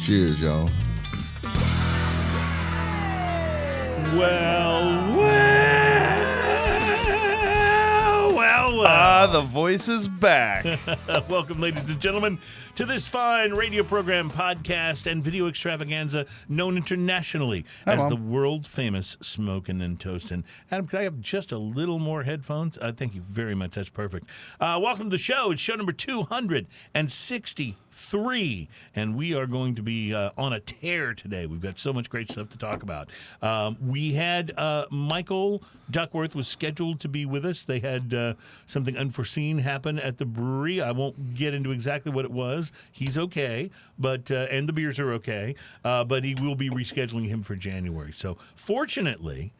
Cheers, y'all. The voice is back. Welcome, ladies and gentlemen, to this fine radio program, podcast, and video extravaganza known internationally as the world-famous Smokin' and Toastin'. Adam, could I have just a little more headphones? Thank you very much. That's perfect. Welcome to the show. It's show number 263, and we are going to be on a tear today. We've got so much great stuff to talk about. We had Michael Duckworth was scheduled to be with us. They had something unforeseen happen at the brewery. I won't get into exactly what it was. He's okay, but and the beers are okay, but he will be rescheduling him for January. So fortunately,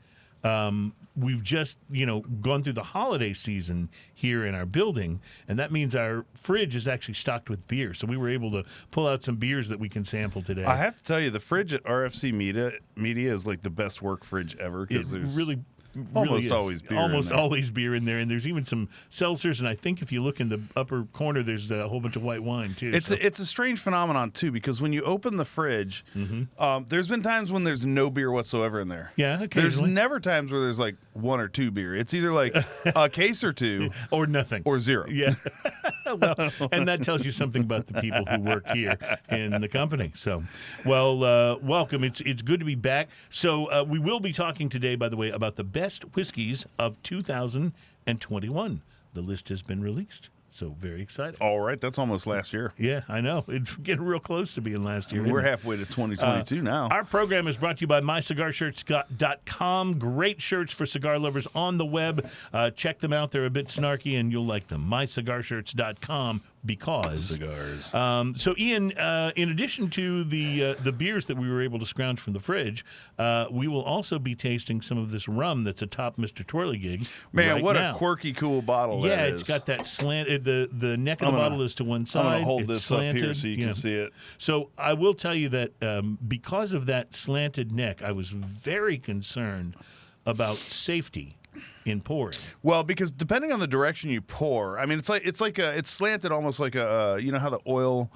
we've just gone through the holiday season here in our building, and that means our fridge is actually stocked with beer. So we were able to pull out some beers that we can sample today. I have to tell you, the fridge at RFC Media is like the best work fridge ever because there's really almost is. always beer. Always beer in there, and there's even some seltzers. And I think if you look in the upper corner, there's a whole bunch of white wine too. It's a strange phenomenon too because when you open the fridge, there's been times when there's no beer whatsoever in there. Yeah, occasionally. There's never times where there's like one or two beer. It's either like a case or two, or nothing, or zero. Yeah. Well, and that tells you something about the people who work here in the company. So, welcome. It's good to be back. So we will be talking today, by the way, about the best whiskeys of 2021. The list has been released. So very excited. All right, that's almost last year. Yeah, I know. It's getting real close to being last year. We're halfway to 2022 now. Our program is brought to you by MyCigarShirts.com. Great shirts for cigar lovers on the web. Check them out. They're a bit snarky, and you'll like them. MyCigarShirts.com. Because cigars. So, Ian, in addition to the beers that we were able to scrounge from the fridge, we will also be tasting some of this rum that's atop Mr. Twirlygig. Man, right what now. a quirky, cool bottle that is. Yeah, it's got that slant. The neck of the bottle is to one side. I'm going to hold it's this slanted, up here so you can see it. So I will tell you that because of that slanted neck, I was very concerned about safety in pouring. Well, because depending on the direction you pour, I mean, it's slanted almost like a you know how the oil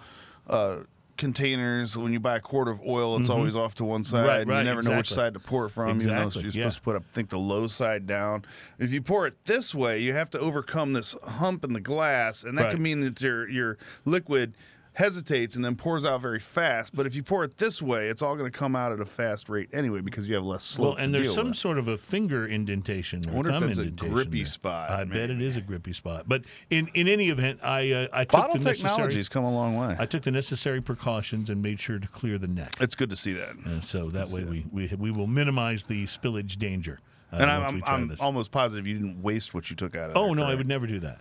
containers, when you buy a quart of oil, it's always off to one side. Right, and you never know which exactly. side to pour it from. Exactly, You're supposed to put, I think, the low side down. If you pour it this way, you have to overcome this hump in the glass, and that can mean that your liquid hesitates and then pours out very fast. But if you pour it this way, it's all going to come out at a fast rate anyway because you have less slope. Well, and there's some sort of a finger indentation. I wonder if it's a indentation grippy there. spot. I bet it is a grippy spot. But in any event, I took bottle the technology's come a long way. I took the necessary precautions and made sure to clear the neck. It's good to see that. So that way we will minimize the spillage danger. And I'm almost positive you didn't waste what you took out of there. Oh, no, correct? I would never do that.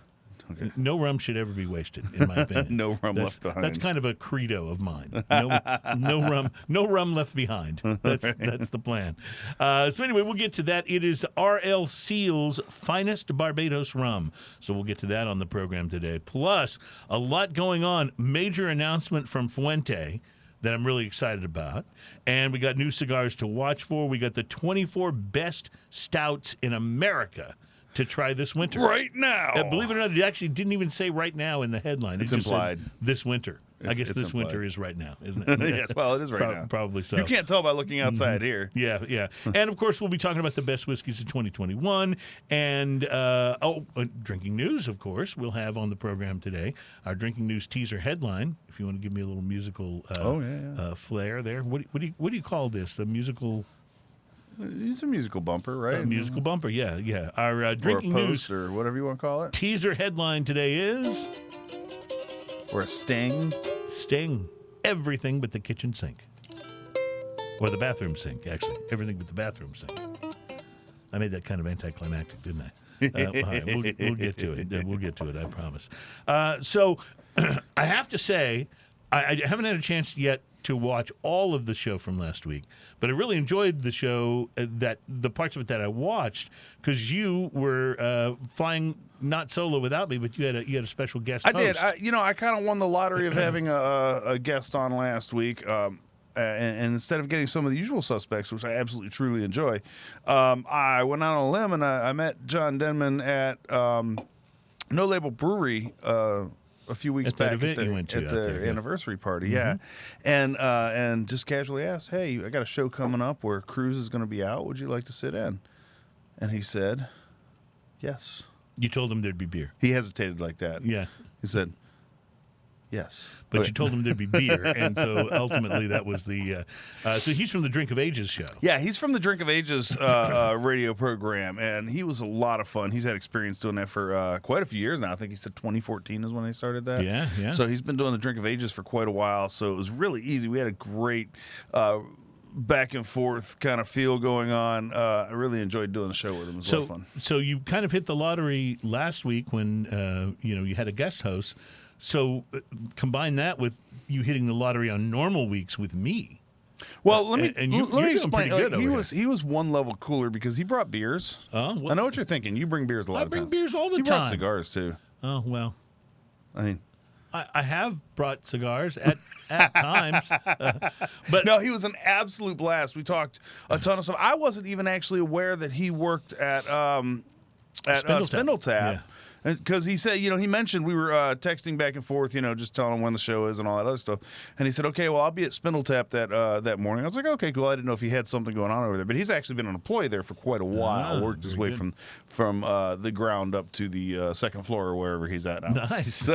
Okay. No rum should ever be wasted, in my opinion. No rum left behind. That's kind of a credo of mine. No rum left behind. That's the plan. So anyway, we'll get to that. It is R.L. Seale's finest Barbados rum. So we'll get to that on the program today. Plus, a lot going on. Major announcement from Fuente that I'm really excited about. And we got new cigars to watch for. We got the 24 best stouts in America to try this winter. Right now. Believe it or not, it actually didn't even say right now in the headline. It's just implied. Said this winter. I guess this implied. winter is right now, isn't it? Yes, well, it is right now. Probably so. You can't tell by looking outside here. Yeah. And, of course, we'll be talking about the best whiskeys of 2021. And, drinking news, of course, we'll have on the program today. Our drinking news teaser headline, if you want to give me a little musical flair there. What do you call this? The musical... It's a musical bumper, right? A musical bumper, yeah. Our drinking or a news post or whatever you want to call it. Teaser headline today is... Or a sting. Sting. Everything but the kitchen sink. Or the bathroom sink, actually. Everything but the bathroom sink. I made that kind of anticlimactic, didn't I? All right, we'll get to it. We'll get to it, I promise. So I have to say, I haven't had a chance yet to watch all of the show from last week, but I really enjoyed the show, the parts of it that I watched, because you were flying not solo without me, but you had a special guest host. I did. I kind of won the lottery of having a guest on last week. And instead of getting some of the usual suspects, which I absolutely truly enjoy, I went out on a limb and I met John Denman at No Label Brewery a few weeks At that back event you went to at out the there, yeah. anniversary party, yeah, and just casually asked, "Hey, I got a show coming up where Cruz is going to be out. Would you like to sit in?" And he said, "Yes." You told him there'd be beer. He hesitated like that. Yeah. He said, "Yes." But you told him there'd be beer, and so ultimately that was the. So he's from the Drink of Ages show. Yeah, he's from the Drink of Ages radio program, and he was a lot of fun. He's had experience doing that for quite a few years now. I think he said 2014 is when they started that. Yeah, yeah. So he's been doing the Drink of Ages for quite a while, so it was really easy. We had a great back and forth kind of feel going on. I really enjoyed doing the show with him. It was a lot of fun. So you kind of hit the lottery last week when you had a guest host. So combine that with you hitting the lottery on normal weeks with me. Well, let me you're explain. doing pretty good He was one level cooler because he brought beers. Oh, I know what you're thinking. You bring beers a lot of times. I bring beers all the He time. brought cigars too. Oh well, I mean, I have brought cigars at times, but no, he was an absolute blast. We talked a ton of stuff. I wasn't even actually aware that he worked at Spindle Tap. Yeah. Because he said, he mentioned we were texting back and forth, just telling him when the show is and all that other stuff. And he said, okay, well, I'll be at Spindle Tap that morning. I was like, okay, cool. I didn't know if he had something going on over there. But he's actually been an employee there for quite a while. Worked his way good. from the ground up to the second floor or wherever he's at now. Nice.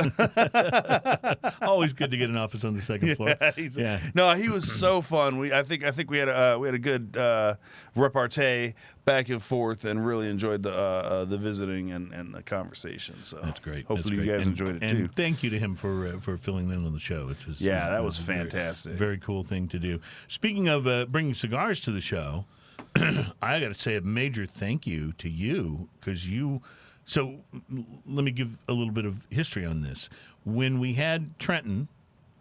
Always good to get an office on the second floor. Yeah. No, he was so fun. I think we had a good repartee back and forth, and really enjoyed the visiting and the conversation. So That's great. Hopefully That's you great. guys enjoyed it too. And thank you to him for filling in on the show. It was that was a fantastic. Very cool thing to do. Speaking of bringing cigars to the show, I got to say a major thank you to you because you. So let me give a little bit of history on this. When we had Trenton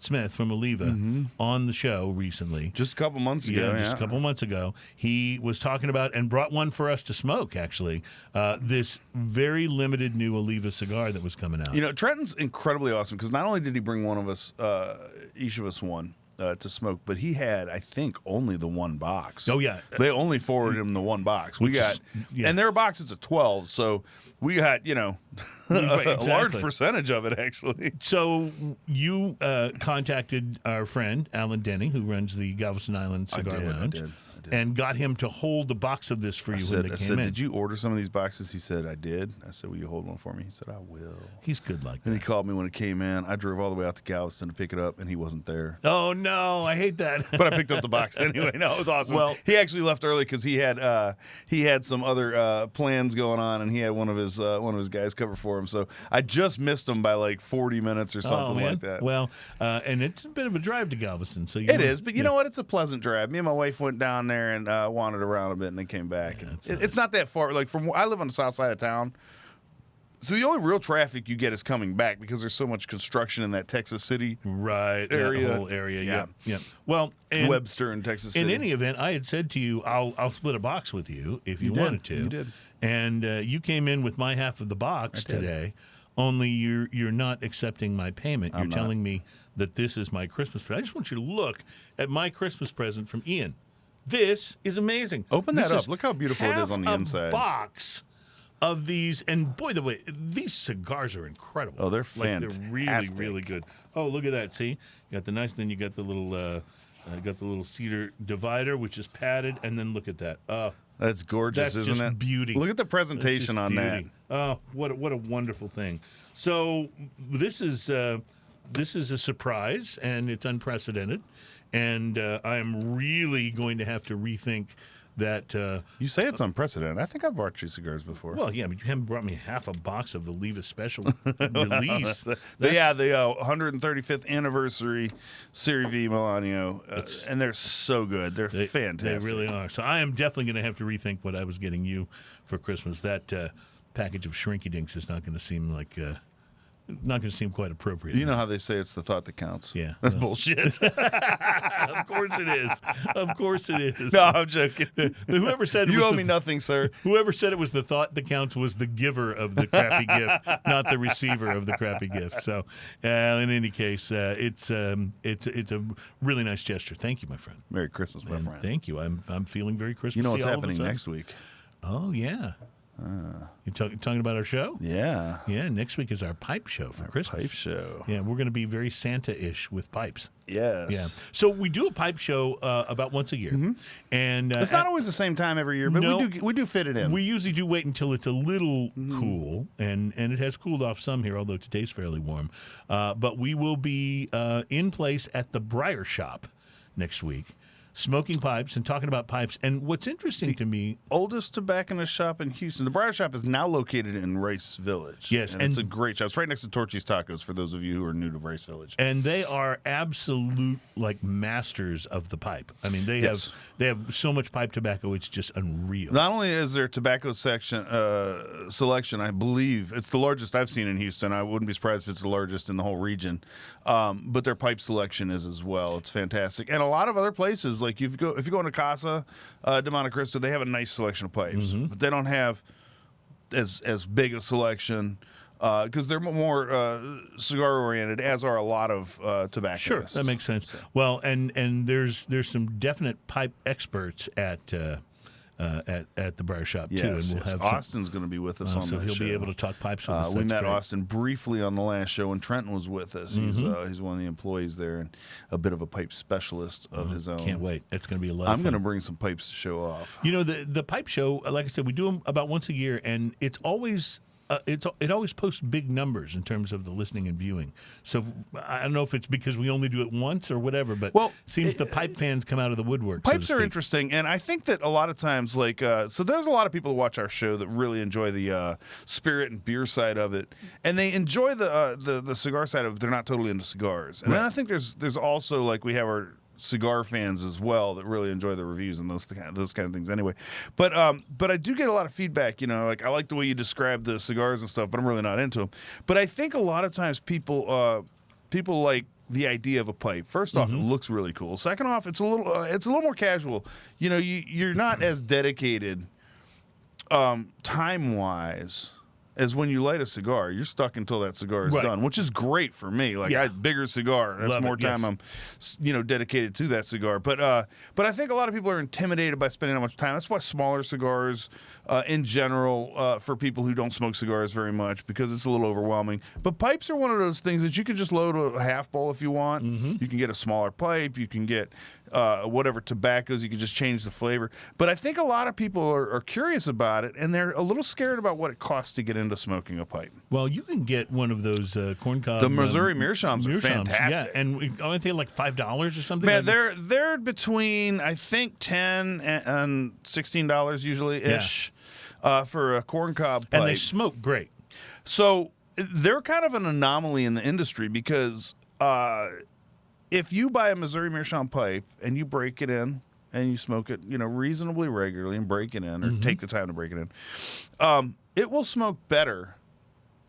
Smith from Oliva on the show recently. Just a couple months ago. Just a couple months ago. He was talking about and brought one for us to smoke, actually, this very limited new Oliva cigar that was coming out. Trenton's incredibly awesome because not only did he bring one of us, each of us one, to smoke, but he had, I think, only the one box. Oh, yeah. They only forwarded him the one box. We got, and their box is a 12, so we got, a large percentage of it, actually. So you contacted our friend, Alan Denny, who runs the Galveston Island Cigar Lounge. I did. And got him to hold the box of this for you when they came in. Did you order some of these boxes? He said, I did. I said, will you hold one for me? He said, I will. He's good like Then that. he called me when it came in. I drove all the way out to Galveston to pick it up, and he wasn't there. Oh, no. I hate that. But I picked up the box anyway. No, it was awesome. Well, he actually left early because he had some other plans going on, and he had one of his guys cover for him. So I just missed him by like 40 minutes or something like that. Well, and it's a bit of a drive to Galveston. So it is, but you know what? It's a pleasant drive. Me and my wife went down there and wandered around a bit, and then came back. And it's not that far. Like I live on the south side of town. So the only real traffic you get is coming back because there's so much construction in that Texas City area. That whole area. Yeah. Yeah. Well, and Webster and Texas City. in any event, I had said to you, I'll split a box with you if you did. wanted to. You did. And you came in with my half of the box today. Only you're not accepting my payment. You're telling me that this is my Christmas present. I just want you to look at my Christmas present from Ian. This is amazing. Open This that is up. Look how beautiful it is on the half a inside. Box of these, and boy, the way these cigars are incredible. Oh, they're They're really, fantastic. really good. Oh, look at that! See, you got the nice. Then you got the little cedar divider, which is padded, and then look at that. That's gorgeous, That's isn't just it? beauty. Look at the presentation on that. beauty. Oh, what a wonderful thing. So this is a surprise, and it's unprecedented. And I am really going to have to rethink that. You say it's unprecedented. I think I've brought you cigars before. Well, yeah, but you haven't brought me half a box of the Oliva Special release. the 135th anniversary Serie V Milano, and they're so good. They're fantastic. They really are. So I am definitely going to have to rethink what I was getting you for Christmas. That package of Shrinky Dinks is not going to seem like. Not going to seem quite appropriate. You know how they say it's the thought that counts? Yeah. That's bullshit. Of course it is. Of course it is. No, I'm joking. Whoever said it You was owe the- me nothing, sir. Whoever said it was the thought that counts was the giver of the crappy gift, not the receiver of the crappy gift. So, in any case, it's a really nice gesture. Thank you, my friend. Merry Christmas, my And friend. thank you. I'm feeling very Christmassy. You know what's all of a happening sudden. next week? Oh yeah. You talking about our show? Yeah. Yeah, next week is our pipe show for Christmas. Pipe show. Yeah, we're going to be very Santa-ish with pipes. Yes. Yeah. So we do a pipe show about once a year. And It's not always the same time every year, but No. we do fit it in. we usually do wait until it's a little cool, and it has cooled off some here, although today's fairly warm. But we will be in place at the Briar Shop next week, smoking pipes and talking about pipes. And what's interesting to me, Oldest tobacconist shop in Houston. The Briar Shop is now located in Rice Village. Yes, and it's a great shop. It's right next to Torchy's Tacos for those of you who are new to Rice Village. and they are absolute like masters of the pipe. I mean, they have so much pipe tobacco, it's just unreal. Not only is there tobacco selection, I believe it's the largest I've seen in Houston. I wouldn't be surprised if it's the largest in the whole region. But their pipe selection is as well. It's fantastic. And a lot of other places, like if you go into Casa de Monte Cristo, they have a nice selection of pipes, but they don't have as big a selection because they're more cigar oriented, as are a lot of tobacconists. Sure, that makes sense. Well, and there's some definite pipe experts at the Briar Shop too, and Yes, we'll have Austin's going to be with us on so that he'll show. be able to talk pipes with us. We That's met great. Austin briefly on the last show, and Trenton was with us. He's one of the employees there and a bit of a pipe specialist of his own. Can't wait. It's going to be a lot. I'm of going fun. to bring some pipes to show off. You know, the pipe show, like I said, we do them about once a year, and it's always it always posts big numbers in terms of the listening and viewing. So I don't know if it's because we only do it once or whatever, but Well, it seems the pipe fans come out of the woodwork. so Pipes to are speak. interesting, and I think that a lot of times, like, so there's a lot of people who watch our show that really enjoy the spirit and beer side of it, and they enjoy the cigar side of it. They're not totally into cigars, and then I think there's also, like, we have our cigar fans as well that really enjoy the reviews and those kind of things anyway. But I do get a lot of feedback, like I like the way you describe the cigars and stuff, but I'm really not into them. But I think a lot of times people like the idea of a pipe. First off, it looks really cool. Second off, it's a little more casual. You're not as dedicated time-wise as when you light a cigar. You're stuck until that cigar is done, which is great for me. Like, bigger cigar. That's Love more it, time yes. I'm, dedicated to that cigar. But I think a lot of people are intimidated by spending that much time. That's why smaller cigars, in general, for people who don't smoke cigars very much, because it's a little overwhelming. But pipes are one of those things that you can just load a half bowl if you want. You can get a smaller pipe. You can get whatever tobaccos. You can just change the flavor. But I think a lot of people are curious about it, and they're a little scared about what it costs to get into smoking a pipe. Well, you can get one of those corncob. The Missouri Meerschaums are fantastic. Yeah, and I think like $5 or something. Man, they're between, I think, $10 and $16 usually ish for a corncob pipe. and they smoke great. So they're kind of an anomaly in the industry because if you buy a Missouri Meerschaum pipe and you break it in and you smoke it, reasonably regularly and break it in, or take the time to break it in, it will smoke better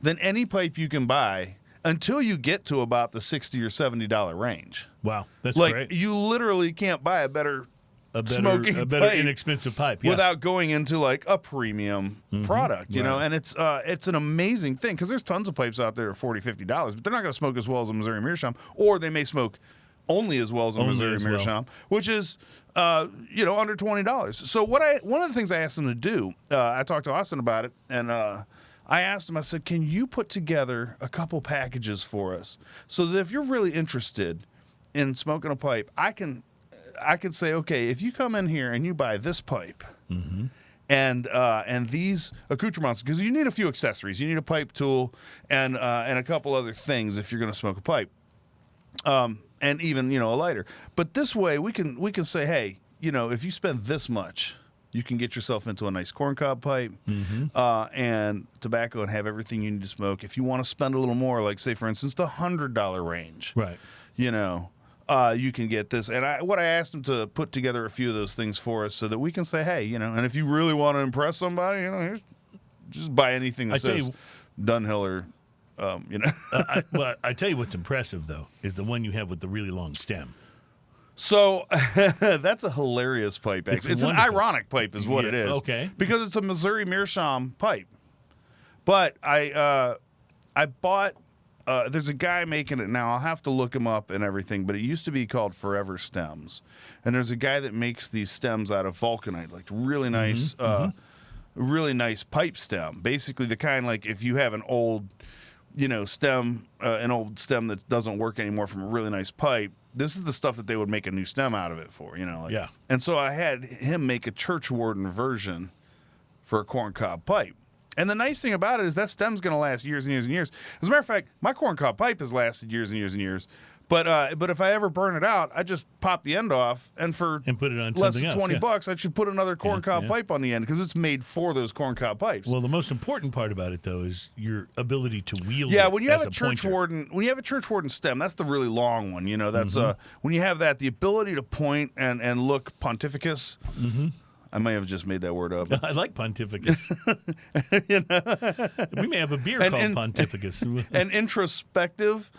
than any pipe you can buy until you get to about the $60 or $70 range. Wow, that's Like, great. you literally can't buy a better smoking a better pipe inexpensive pipe, yeah. without going into like a premium product, you know, and it's an amazing thing because there's tons of pipes out there at $40, $50, but they're not going to smoke as well as a Missouri Meerschaum, or they may smoke only as well as a Missouri Meerschaum, which is under $20. So one of the things I asked them to do, I talked to Austin about it, and I asked him, I said, can you put together a couple packages for us so that if you're really interested in smoking a pipe, I can say, okay, if you come in here and you buy this pipe and these accoutrements, because you need a few accessories. You need a pipe tool and a couple other things if you're going to smoke a pipe, and even a lighter. But this way, we can say, hey, if you spend this much, you can get yourself into a nice corncob pipe and tobacco and have everything you need to smoke. If you want to spend a little more, like say for instance the $100 range, right? You can get this. And I asked them to put together a few of those things for us so that we can say, hey, and if you really want to impress somebody, here's, just buy anything that says Dunhill or, I tell you what's impressive, though, is the one you have with the really long stem. So that's a hilarious pipe, actually. It's an ironic pipe is what it is. Okay. Because it's a Missouri Meerschaum pipe. But I bought... there's a guy making it now. I'll have to look him up and everything, but it used to be called Forever Stems. And there's a guy that makes these stems out of vulcanite, like really nice really nice pipe stem. Basically, the kind like if you have an old, stem, an old stem that doesn't work anymore from a really nice pipe. This is the stuff that they would make a new stem out of it for, Yeah. And so I had him make a churchwarden version for a corncob pipe. And the nice thing about it is that stem's going to last years and years and years. As a matter of fact, my corncob pipe has lasted years and years and years. But if I ever burn it out, I just pop the end off, and for put it on less than something else, $20, I should put another corncob pipe on the end because it's made for those corncob pipes. Well, the most important part about it, though, is your ability to wield. Yeah, it when you have as a churchwarden, stem, that's the really long one. That's when you have that, the ability to point and look pontificus. Mm-hmm. I may have just made that word up. I like pontificus. We may have a beer called pontificus. And introspective.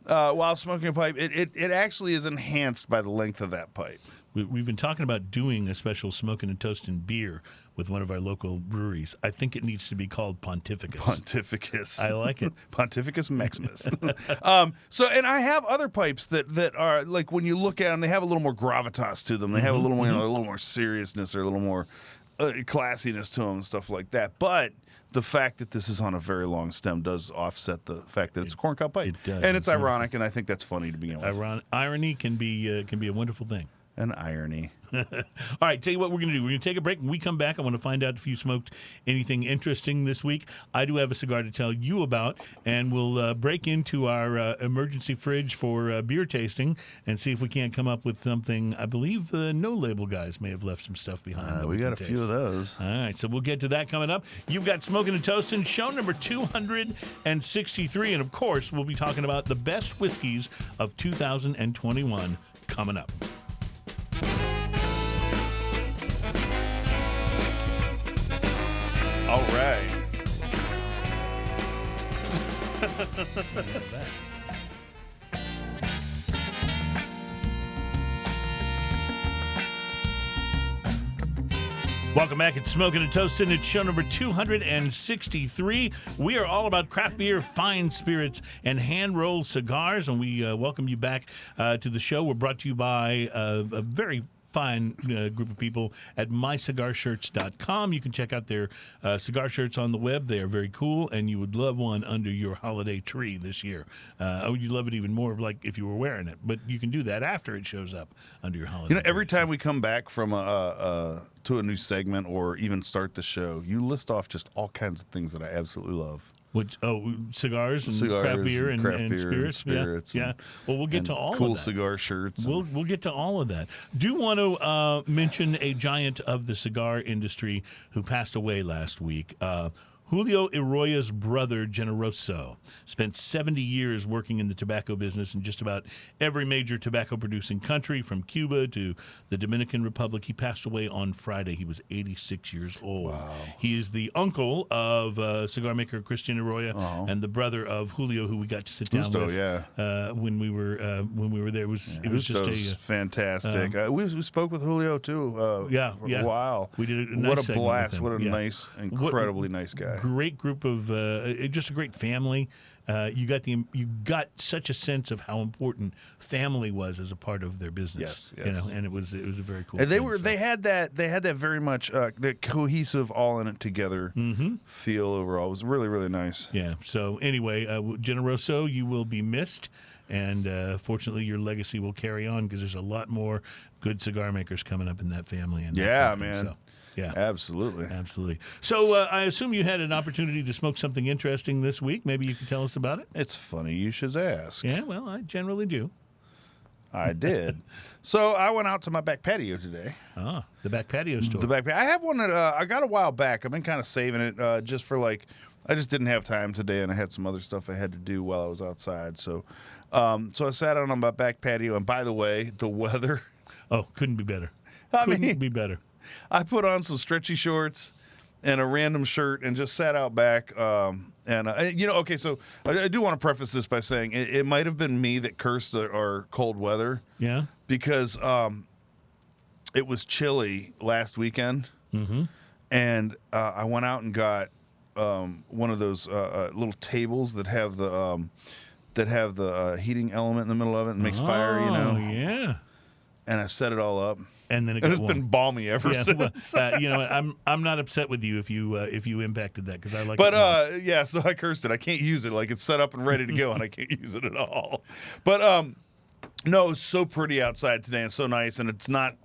While smoking a pipe, it actually is enhanced by the length of that pipe. We've been talking about doing a special smoking and toasting beer with one of our local breweries. I think it needs to be called Pontificus. Pontificus. I like it. Pontificus Maximus. And I have other pipes that are like when you look at them, they have a little more gravitas to them. They have a little more, a little more seriousness or a little more classiness to them and stuff like that. But the fact that this is on a very long stem does offset the fact that it's a corncob pipe. It does. And it's ironic, and I think that's funny to begin with. Irony can be a wonderful thing. An irony. All right, tell you what we're going to do. We're going to take a break. When we come back, I want to find out if you smoked anything interesting this week. I do have a cigar to tell you about, and we'll break into our emergency fridge for beer tasting and see if we can't come up with something. I believe the No Label guys may have left some stuff behind. We got a few of those. All right, so we'll get to that coming up. You've got Smoking and Toasting, show number 263, and of course, we'll be talking about the best whiskeys of 2021 coming up. All right. Welcome back. It's Smoking and Toasting. It's show number 263. We are all about craft beer, fine spirits, and hand-rolled cigars, and we welcome you back to the show. We're brought to you by a very fine group of people at mycigarshirts.com. You can check out their cigar shirts on the web. They are very cool, and you would love one under your holiday tree this year. You'd love it even more like if you were wearing it, but you can do that after it shows up under your holiday tree. Every time we come back from to a new segment or even start the show, you list off just all kinds of things that I absolutely love. Cigars and craft beer and spirits. Yeah. Well, we'll get to all of that. Cool cigar shirts. We'll get to all of that. Do want to mention a giant of the cigar industry who passed away last week. Julio Arroyo's brother, Generoso, spent 70 years working in the tobacco business in just about every major tobacco-producing country, from Cuba to the Dominican Republic. He passed away on Friday. He was 86 years old. Wow. He is the uncle of cigar maker Christian Arroyo and the brother of Julio, who we got to sit down with when we were there. It was just fantastic. We spoke with Julio too. For a while. We did a nice what a segment blast! with him. What a nice, incredibly nice guy. Great group of just a great family. You got such a sense of how important family was as a part of their business. Yes. And it was a very cool. And thing, they had that very much the cohesive, all in it together feel overall. It was really, really nice. Yeah. So anyway, Generoso, you will be missed, and fortunately, your legacy will carry on because there's a lot more good cigar makers coming up in that family. And man. So, yeah, absolutely. So I assume you had an opportunity to smoke something interesting this week. Maybe you could tell us about it. It's funny you should ask. Yeah, well, I generally do. I did. So I went out to my back patio today. Ah, the back patio store. I have one that I got a while back. I've been kind of saving it just for I just didn't have time today, and I had some other stuff I had to do while I was outside. So I sat out on my back patio, and by the way, the weather. Oh, couldn't be better. Couldn't be better. I put on some stretchy shorts and a random shirt and just sat out back. So I do want to preface this by saying it might have been me that cursed our cold weather. Yeah. Because it was chilly last weekend. Mm-hmm. And I went out and got one of those little tables that have the heating element in the middle of it and makes fire, Oh, yeah. and I set it all up. And then And it's been balmy ever since. Well, you know what? I'm not upset with you if you impacted that, because I like. But it yeah, so I cursed it. I can't use it. Like, it's set up and ready to go, and I can't use it at all. But no, it's so pretty outside today and so nice, and it's not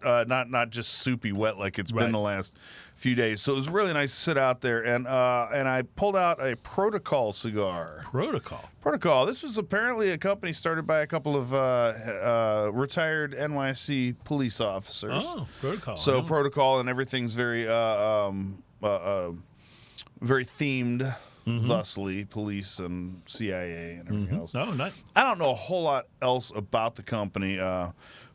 just soupy wet like it's been the last few days. So it was really nice to sit out there, and I pulled out a Protocol cigar. Protocol. This was apparently a company started by a couple of retired NYC police officers. Oh, Protocol. So Protocol, and everything's very very themed. Thusly, police and CIA and everything else. Oh, nice. I don't know a whole lot else about the company,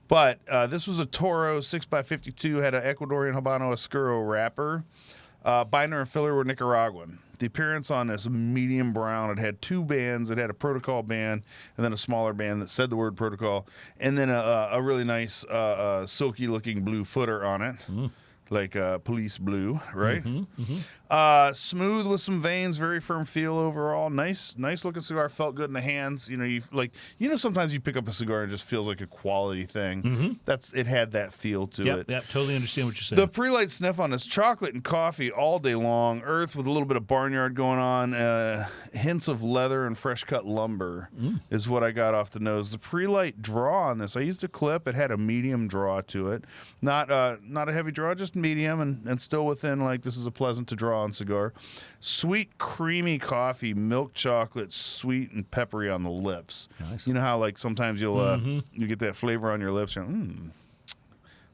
but this was a Toro 6x52, had an Ecuadorian Habano Oscuro wrapper. Binder and filler were Nicaraguan. The appearance on this medium brown, it had two bands. It had a Protocol band and then a smaller band that said the word Protocol, and then a really nice silky-looking blue footer on it. Like police blue, right? Smooth with some veins, very firm feel overall. Nice looking cigar. Felt good in the hands. You know, sometimes you pick up a cigar and it just feels like a quality thing. It had that feel to it. Yep, totally understand what you're saying. The pre-light sniff on this, chocolate and coffee all day long. Earth with a little bit of barnyard going on. Hints of leather and fresh cut lumber is what I got off the nose. The pre-light draw on this, I used a clip. It had a medium draw to it, not a heavy draw, just medium, and still within, like, this is a pleasant to draw on cigar. Sweet, creamy coffee, milk chocolate, sweet and peppery on the lips. Nice. You know how, like, sometimes you get that flavor on your lips. You're like,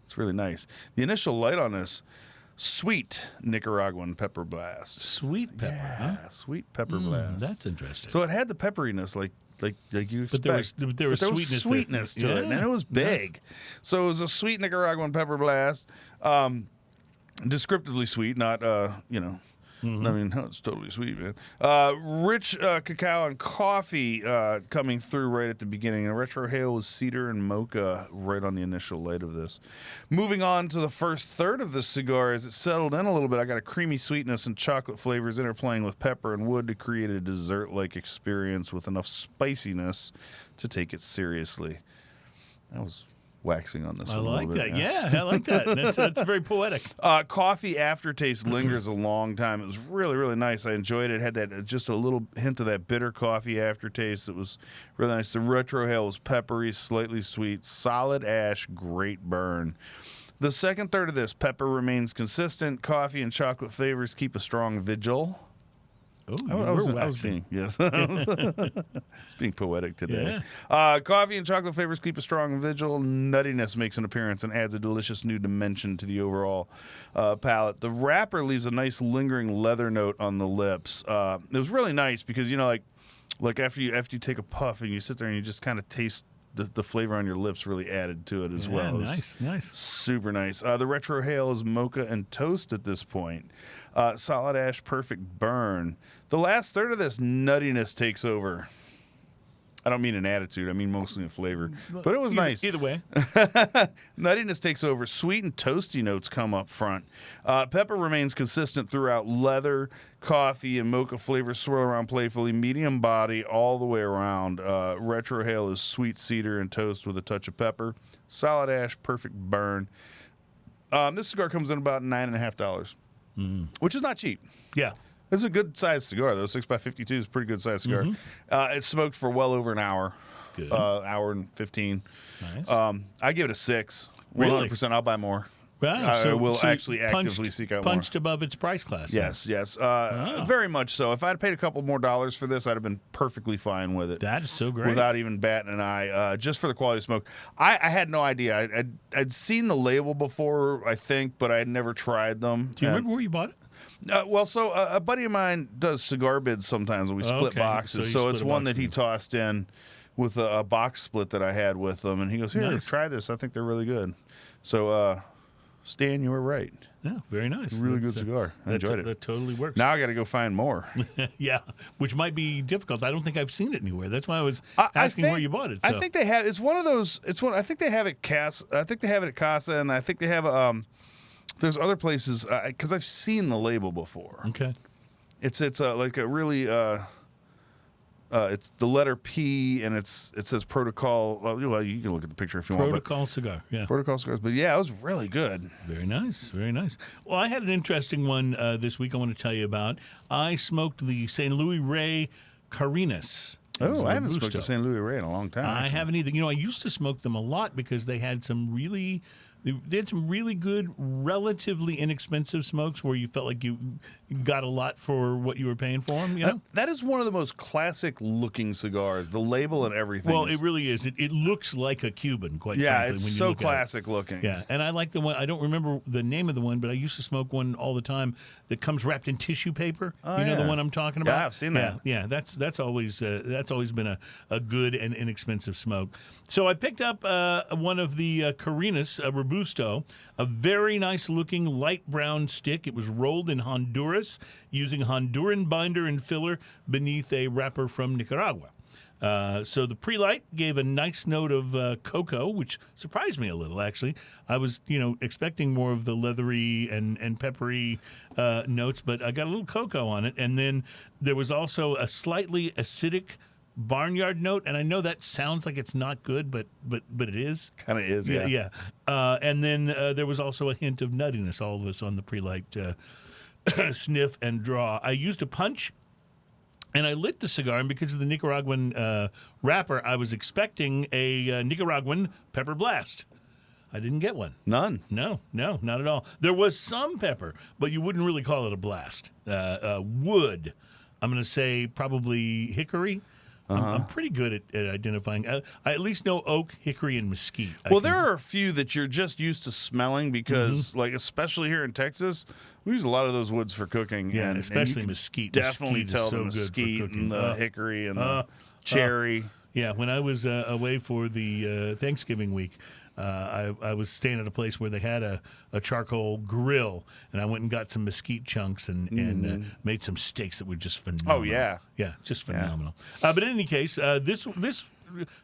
it's really nice. The initial light on this, sweet Nicaraguan pepper blast. Sweet pepper, huh? Sweet pepper blast. That's interesting. So it had the pepperiness, like you expect. But there was sweetness to it, and it was big. So it was a sweet Nicaraguan pepper blast. Descriptively sweet, not I mean, it's totally sweet, man. Rich cacao and coffee coming through right at the beginning. And retrohale was cedar and mocha right on the initial light of this. Moving on to the first third of the cigar, as it settled in a little bit, I got a creamy sweetness and chocolate flavors interplaying with pepper and wood to create a dessert-like experience with enough spiciness to take it seriously. That was waxing on this one. I like a little that. bit, Yeah, I like that. That's very poetic. Coffee aftertaste lingers a long time. It was really, really nice. I enjoyed it. It had that just a little hint of that bitter coffee aftertaste. It was really nice. The retrohale was peppery, slightly sweet, solid ash, great burn. The second third of this, pepper remains consistent. Coffee and chocolate flavors keep a strong vigil. Oh, I was being being poetic today. Yeah. Coffee and chocolate flavors keep a strong vigil. Nuttiness makes an appearance and adds a delicious new dimension to the overall palate. The wrapper leaves a nice lingering leather note on the lips. It was really nice because, you know, like after you take a puff and you sit there and you just kind of taste the flavor on your lips really added to it as well. Nice. Super nice. The retrohale is mocha and toast at this point. Solid ash, perfect burn. The last third of this, nuttiness takes over. I don't mean an attitude. I mean mostly in flavor. But it was nice. Either way. Nuttiness takes over. Sweet and toasty notes come up front. Pepper remains consistent throughout. Leather, coffee, and mocha flavors swirl around playfully. Medium body all the way around. Retrohale is sweet cedar and toast with a touch of pepper. Solid ash, perfect burn. This cigar comes in about $9.50, which is not cheap. Yeah. It's a good sized cigar, though. 6x52 is a pretty good sized cigar. It smoked for well over an hour. Good. Hour and 15. Nice. I give it a 6. Really? 100%. I'll buy more. Wow. I will so actually actively seek out more. Punched above its price class. Yes. Very much so. If I'd paid a couple more dollars for this, I'd have been perfectly fine with it. That is so great. Without even batting an eye, just for the quality of smoke. I had no idea. I'd seen the label before, I think, but I had never tried them. Do you remember where you bought it? A buddy of mine does cigar bids sometimes when we split boxes. So it's one that he tossed in with a box split that I had with them. And he goes, here, try this. I think they're really good. So, Stan, you were right. Yeah, very nice. Really good cigar. I enjoyed it. That totally works. Now I got to go find more. Yeah, which might be difficult. I don't think I've seen it anywhere. That's why I was asking where you bought it. So. I think they have. It's one of those. I think they have it Casa. I think they have it at Casa, and I think they have there's other places because I've seen the label before. Okay. It's like a really it's the letter P, and it says Protocol. Well, you can look at the picture if you want. Protocol cigar, yeah. Protocol cigars. But yeah, it was really good. Very nice, very nice. Well, I had an interesting one this week I want to tell you about. I smoked the St. Louis Ray Carenas. Oh, I haven't smoked a St. Louis Ray in a long time. I haven't either. I used to smoke them a lot because they had some really good, relatively inexpensive smokes where you felt like you got a lot for what you were paying for them. That is one of the most classic looking cigars. The label and everything. Well, it really is. It looks like a Cuban, quite frankly. Yeah, it's when you so look classic looking. Yeah, and I like the one. I don't remember the name of the one, but I used to smoke one all the time that comes wrapped in tissue paper. Oh, you know the one I'm talking about? Yeah, I've seen that. Yeah, that's always been a good and inexpensive smoke. So I picked up one of the Carenas, Robusto, a very nice looking light brown stick. It was rolled in Honduras using Honduran binder and filler beneath a wrapper from Nicaragua. So the pre-light gave a nice note of cocoa, which surprised me a little, actually. I was, expecting more of the leathery and peppery notes, but I got a little cocoa on it. And then there was also a slightly acidic barnyard note, and I know that sounds like it's not good, but it is. Kind of is, yeah. Yeah. And then there was also a hint of nuttiness, all of this on the pre-light sniff and draw. I used a punch, and I lit the cigar, and because of the Nicaraguan wrapper, I was expecting a Nicaraguan pepper blast. I didn't get one. None. No, not at all. There was some pepper, but you wouldn't really call it a blast. Wood, I'm going to say probably hickory. I'm pretty good at identifying. I at least know oak, hickory, and mesquite. There are a few that you're just used to smelling because, like, especially here in Texas, we use a lot of those woods for cooking. Yeah, and especially you can mesquite. Definitely Mesquite tell is so the good for mesquite cooking. and the hickory and the cherry. Yeah, when I was away for the Thanksgiving week, I was staying at a place where they had a charcoal grill, and I went and got some mesquite chunks and made some steaks that were just phenomenal. Oh, yeah. Yeah, just phenomenal. But in any case, this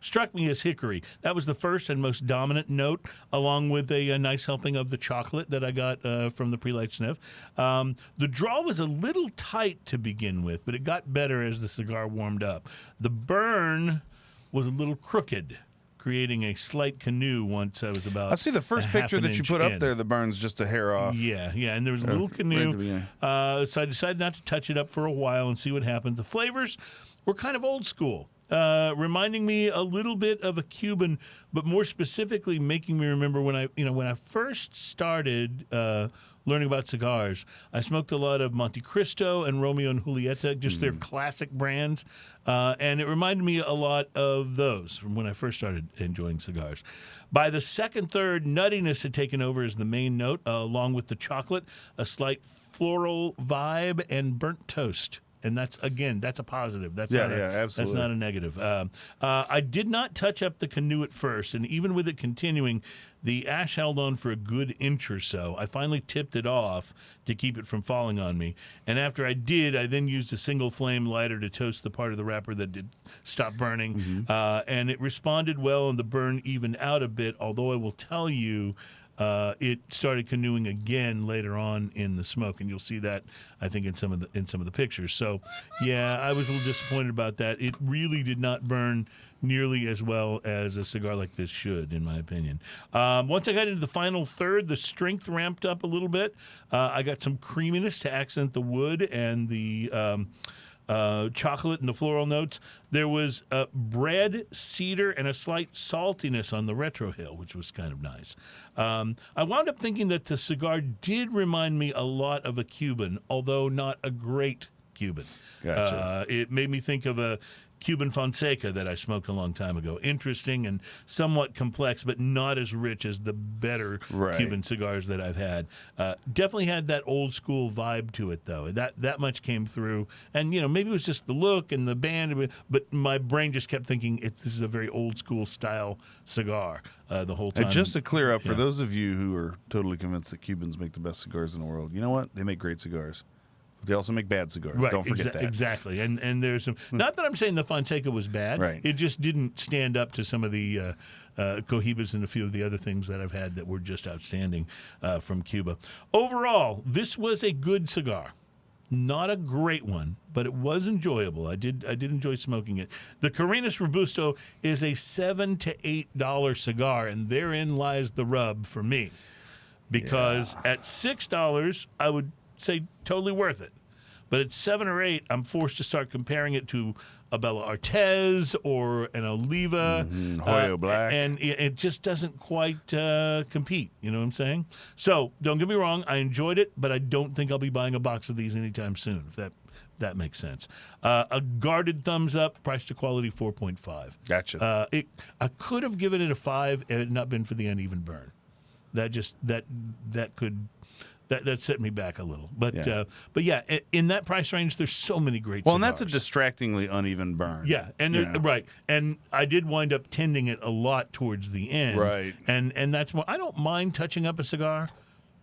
struck me as hickory. That was the first and most dominant note, along with a nice helping of the chocolate that I got from the pre-light sniff. The draw was a little tight to begin with, but it got better as the cigar warmed up. The burn was a little crooked, creating a slight canoe once I was about. I see the first picture that you put up there, the burn's just a hair off. Yeah, and there was a little canoe. So I decided not to touch it up for a while and see what happens. The flavors were kind of old school, reminding me a little bit of a Cuban, but more specifically making me remember when I first started learning about cigars. I smoked a lot of Monte Cristo and Romeo and Julieta, just their classic brands, and it reminded me a lot of those from when I first started enjoying cigars. By the second, third, nuttiness had taken over as the main note, along with the chocolate, a slight floral vibe, and burnt toast. And that's a positive. That's absolutely. That's not a negative. I did not touch up the canoe at first, and even with it continuing, the ash held on for a good inch or so. I finally tipped it off to keep it from falling on me. And after I did, I then used a single flame lighter to toast the part of the wrapper that did stop burning. And it responded well, and the burn evened out a bit, although I will tell you, it started canoeing again later on in the smoke, and you'll see that, I think, in some of the pictures. So, yeah, I was a little disappointed about that. It really did not burn nearly as well as a cigar like this should, in my opinion. Once I got into the final third, the strength ramped up a little bit. I got some creaminess to accent the wood and the chocolate and the floral notes. There was bread, cedar, and a slight saltiness on the retrohale, which was kind of nice. I wound up thinking that the cigar did remind me a lot of a Cuban, although not a great Cuban. Gotcha. It made me think of a Cuban Fonseca that I smoked a long time ago. Interesting and somewhat complex, but not as rich as the better Cuban cigars that I've had. Definitely had that old school vibe to it, though. That much came through. And, maybe it was just the look and the band, but my brain just kept thinking this is a very old school style cigar the whole time. And just to clear up, for those of you who are totally convinced that Cubans make the best cigars in the world, you know what? They make great cigars. They also make bad cigars. Right, Don't forget that. Exactly. And there's some. Not that I'm saying the Fonseca was bad. Right. It just didn't stand up to some of the Cohibas and a few of the other things that I've had that were just outstanding from Cuba. Overall, this was a good cigar. Not a great one, but it was enjoyable. I did enjoy smoking it. The Carenas Robusto is a $7 to $8 cigar, and therein lies the rub for me. Because at $6, I would say totally worth it. But at 7 or 8, I'm forced to start comparing it to a Bella Artes or an Oliva. Hoyo Black. And it just doesn't quite compete. You know what I'm saying? So don't get me wrong. I enjoyed it, but I don't think I'll be buying a box of these anytime soon, if that makes sense. A guarded thumbs up, price to quality 4.5. Gotcha. I could have given it a 5 if it had not been for the uneven burn. That set me back a little, but yeah, in that price range, there's so many great. Well, cigars. and that's a distractingly uneven burn. Yeah, and right, and I did wind up tending it a lot towards the end. Right, and that's why I don't mind touching up a cigar,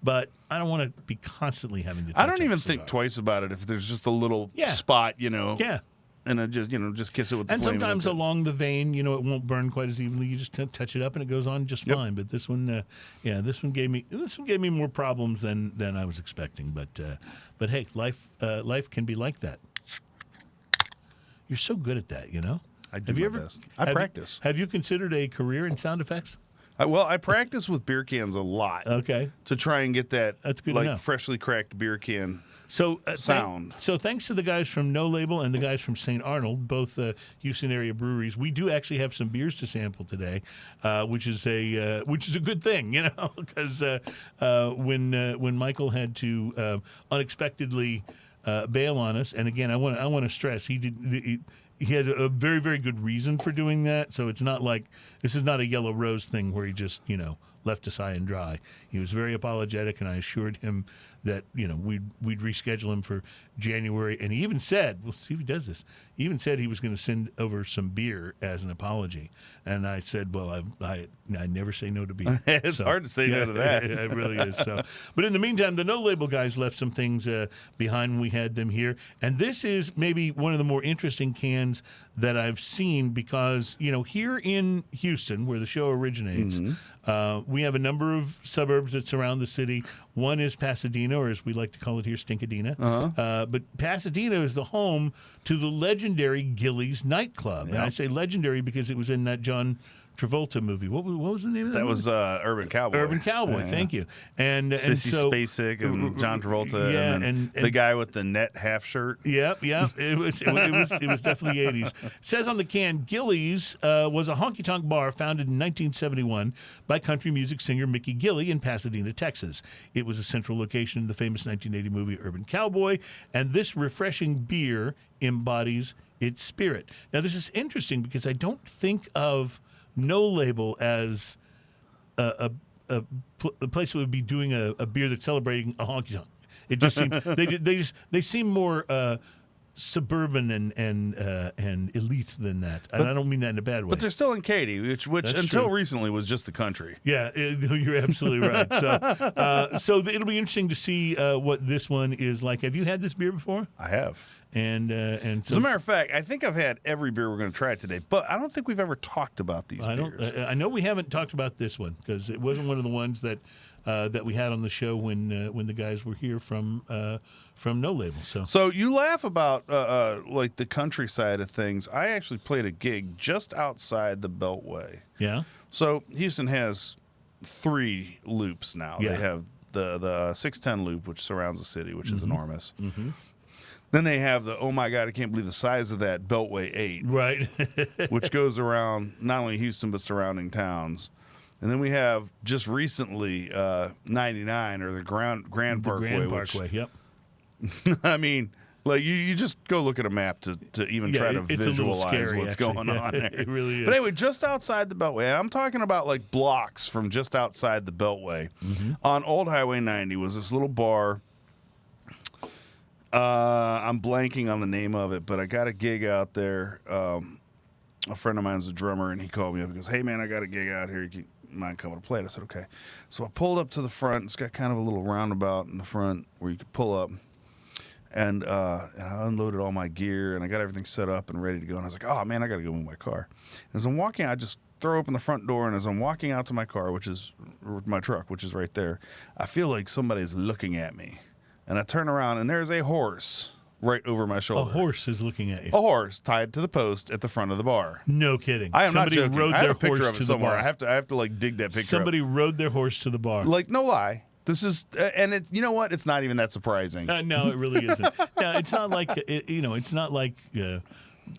but I don't want to be constantly having to. Touch I don't up even a cigar. think twice about it if there's just a little spot, Yeah. And it just kiss it with the And flame. sometimes along the vein, it won't burn quite as evenly. You just touch it up, and it goes on just fine. But this one, this one gave me more problems than I was expecting. But hey, life can be like that. You're so good at that, I do my best. I practice. Have you considered a career in sound effects? I practice with beer cans a lot. Okay. To try and get that That's good to know. freshly cracked beer can. So sound. So thanks to the guys from No Label and the guys from St. Arnold, both Houston area breweries, we do actually have some beers to sample today, which is a good thing, because when Michael had to unexpectedly bail on us, and again I want to stress he had a very, very good reason for doing that. So it's not like this is not a Yellow Rose thing where he just left us high and dry. He was very apologetic, and I assured him that we'd reschedule him for January. And he even said, we'll see if he does this. He even said he was going to send over some beer as an apology. And I said, well, I never say no to beer. It's hard to say no to that. It really is. So, but in the meantime, the No Label guys left some things behind when we had them here. And this is maybe one of the more interesting cans that I've seen because, here in Houston, where the show originates, we have a number of suburbs that surround the city. One is Pasadena, or as we like to call it here, Stinkadena. But Pasadena is the home to the legendary Gilley's nightclub. And I say legendary because it was in that John Travolta movie. What was the name of that? That movie? was Urban Cowboy. Urban Cowboy. Thank you. And Sissy so, Spacek and John Travolta. and the guy with the net half shirt. Yep. It was definitely 80s. It says on the can, Gilley's was a honky-tonk bar founded in 1971 by country music singer Mickey Gilley in Pasadena, Texas. It was a central location in the famous 1980 movie Urban Cowboy, and this refreshing beer embodies its spirit. Now, this is interesting because I don't think of No Label as a place that would be doing a beer that's celebrating a honky tonk. It just seems they seem more suburban and elite than that. And I don't mean that in a bad way. But they're still in Katy, which until recently was just the country. Yeah, you're absolutely right. So it'll be interesting to see what this one is like. Have you had this beer before? I have. And so, as a matter of fact, I think I've had every beer we're going to try today, but I don't think we've ever talked about these beers. I know we haven't talked about this one because it wasn't one of the ones that we had on the show when the guys were here from No Label. So you laugh about like the countryside of things. I actually played a gig just outside the Beltway. Yeah. So Houston has 3 loops now. Yeah. They have the 610 loop, which surrounds the city, which is enormous. Mm-hmm. Then they have the, oh my God, I can't believe the size of that, Beltway 8. Right. which goes around not only Houston, but surrounding towns. And then we have just recently 99, or the Grand Parkway. Grand Parkway, yep. I mean, like you just go look at a map to even try to visualize scary, what's actually. going on there. It really is. But anyway, just outside the Beltway, and I'm talking about like blocks from just outside the Beltway, on Old Highway 90 was this little bar. I'm blanking on the name of it, but I got a gig out there. A friend of mine's a drummer, and he called me up and goes, "Hey, man, I got a gig out here. You mind coming to play it?" I said, "Okay." So I pulled up to the front. It's got kind of a little roundabout in the front where you could pull up. And I unloaded all my gear, and I got everything set up and ready to go. And I was like, "Oh, man, I got to go move my car." And as I'm walking, I just throw open the front door, and as I'm walking out to my car, my truck, which is right there, I feel like somebody's looking at me. and I turn around, and there's a horse right over my A shoulder. horse is looking at you. A horse tied to the post at the front of the bar. No kidding. I am Somebody not joking. rode I have their a picture horse of it to the somewhere. bar. I have to like dig that picture Somebody rode their horse to the bar. up. Like, no lie. This is, and it. You know what? It's not even that surprising. No, it really isn't. No, it's not like it's not like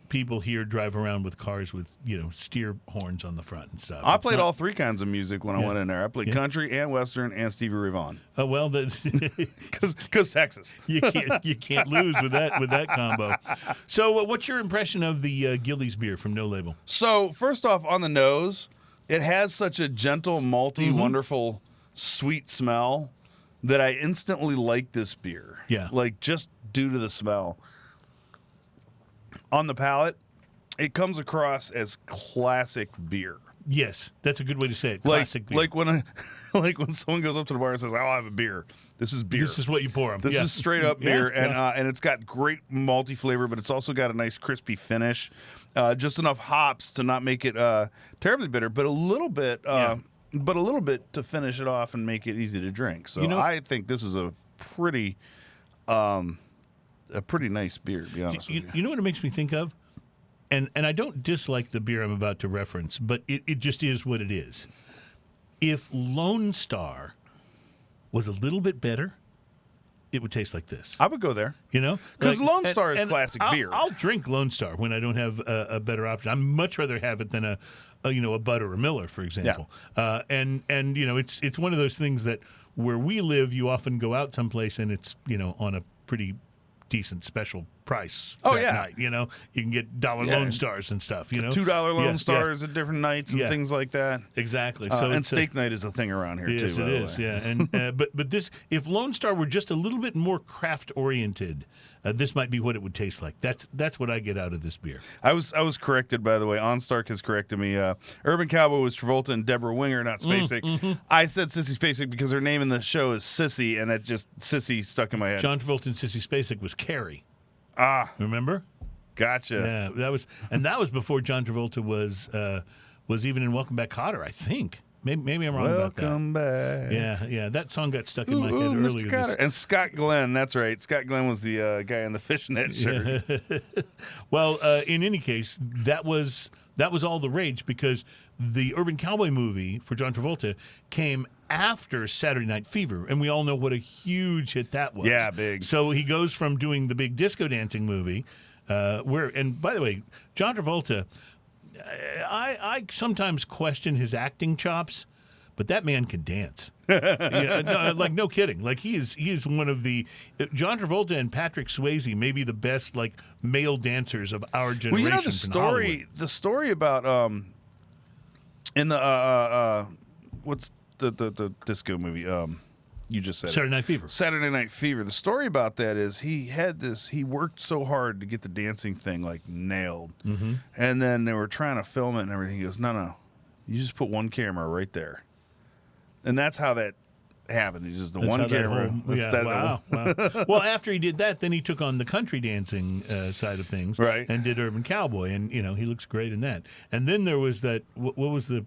people here drive around with cars with steer horns on the front and stuff. I played all three kinds of music when I Yeah. went in there. I played country and western and Stevie Ray Vaughan. Oh well, Because Texas. you can't lose with that combo. So, what's your impression of the Gillies beer from No Label? So first off, on the nose, it has such a gentle, malty, wonderful, sweet smell that I instantly like this beer. Yeah. Like just due to the smell. On the palate, it comes across as classic beer. Yes, that's a good way to say it. Like, Classic beer. like when someone goes up to the bar and says, "I'll have a beer." This is beer. This is what you pour them. This is straight up beer, Yeah. and it's got great malty flavor, but it's also got a nice crispy finish. Just enough hops to not make it terribly bitter, but a little bit, to finish it off and make it easy to drink. So I think this is a pretty nice beer. To be honest with you. You know what it makes me think of? And I don't dislike the beer I'm about to reference, but it just is what it is. If Lone Star was a little bit better, it would taste like this. I would go there. Because Lone Star is classic beer. I'll drink Lone Star when I don't have a better option. I'd much rather have it than a Bud or a Miller, for example. And it's one of those things that where we live, you often go out someplace and it's on a pretty decent special price. Oh, that yeah. night, you can get $1 Lone Stars and stuff. $2 Lone Stars at different nights and things like that. Exactly. So and steak night is a thing around here too. Yes, by it the is. way. Yeah, and but this, if Lone Star were just a little bit more craft oriented, this might be what it would taste like. That's what I get out of this beer. I was corrected, by the way. OnStark has corrected me. Urban Cowboy was Travolta and Deborah Winger, not Spacek. I said Sissy Spacek because her name in the show is Sissy, and it just Sissy stuck in my head. John Travolta and Sissy Spacek was Carrie. Remember? Gotcha. Yeah, that was before John Travolta was even in Welcome Back, Kotter, I think. Maybe I'm wrong about that. Welcome back. Yeah. That song got stuck in my head Mr. earlier. Cotter. And Scott Glenn, that's right. Scott Glenn was the guy in the fishnet shirt. Well, in any case, that was all the rage because the Urban Cowboy movie for John Travolta came after Saturday Night Fever, and we all know what a huge hit that was. Yeah, big. So he goes from doing the big disco dancing movie, and by the way, John Travolta, I sometimes question his acting chops, but that man can dance. No kidding. Like he is one of the John Travolta and Patrick Swayze, maybe the best male dancers of our generation. Well, the story about in the what's the disco movie? You just said Saturday Night Fever. Saturday Night Fever. The story about that is he worked so hard to get the dancing thing nailed, and then they were trying to film it and everything. He goes, no, you just put one camera right there, and that's how that happened. It's just the one camera. Wow. Well, after he did that, then he took on the country dancing side of things, right? And did Urban Cowboy, and he looks great in that. And then there was that. What was the?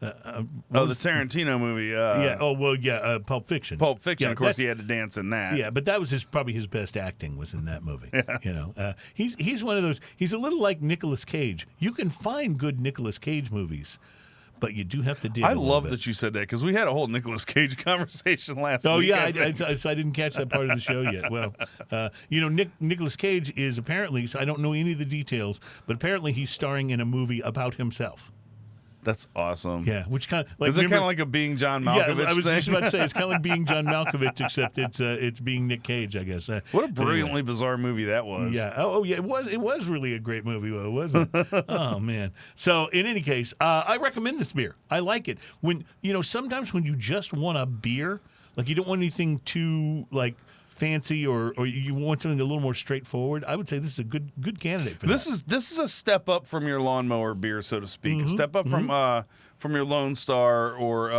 The Tarantino movie. Pulp Fiction. Pulp Fiction. Of course, he had to dance in that. Yeah, but that was probably his best acting was in that movie. He's one of those. He's a little like Nicolas Cage. You can find good Nicolas Cage movies, but you do have to dig. I love that you said that because we had a whole Nicolas Cage conversation last week. Oh yeah, I didn't catch that part of the show yet. Well, Nicolas Cage is apparently. So I don't know any of the details, but apparently he's starring in a movie about himself. That's awesome. Yeah, which kind of is it kind of like a Being John Malkovich I was thing? just about to say it's kind of like Being John Malkovich, except it's being Nick Cage, I guess. What a brilliantly bizarre movie that was. Yeah. Oh yeah, it was really a great movie, wasn't it? Oh man. So in any case, I recommend this beer. I like it. When sometimes when you just want a beer, you don't want anything too fancy or you want something a little more straightforward, I would say this is a good candidate for this that. This is a step up from your lawnmower beer, so to speak. A step up from your Lone Star or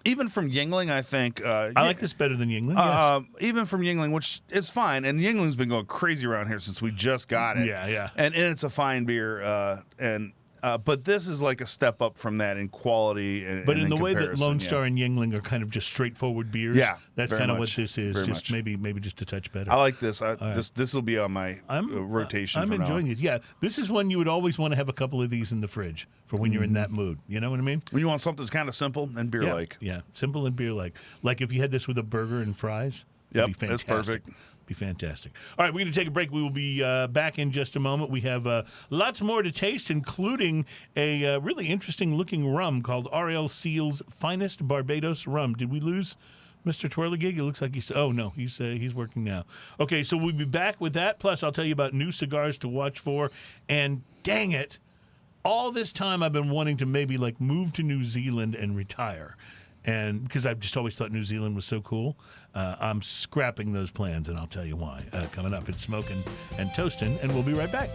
even from Yuengling, I think. I like this better than Yuengling. Yes. Even from Yuengling, which is fine. And Yuengling's been going crazy around here since we just got it. Yeah. And it's a fine beer. And but this is like a step up from that in quality. But and in the way that comparison, Lone Star and Yingling are kind of just straightforward beers, Yeah, that's very kind of much, what this is. very Just much. maybe just a touch better. I like this. This will be on my rotation. I'm from now enjoying on. it. Yeah, this is one you would always want to have a couple of these in the fridge for when you're in that mood. You know what I mean? When you want something that's kind of simple and beer-like. Yeah, simple and beer-like. Like if you had this with a burger and fries, Yep, it'd be that's fantastic. perfect. Be fantastic. All right, we're going to take a break. We will be back in just a moment. We have lots more to taste, including a really interesting-looking rum called R.L. Seale's Finest Barbados Rum. Did we lose Mr. Twirligig? It looks like he's... Oh, no, he's working now. Okay, so we'll be back with that. Plus, I'll tell you about new cigars to watch for. And dang it, all this time I've been wanting to maybe like move to New Zealand and retire. And because I've just always thought New Zealand was so cool, I'm scrapping those plans, and I'll tell you why. Coming up, it's Smoking and Toasting, and we'll be right back.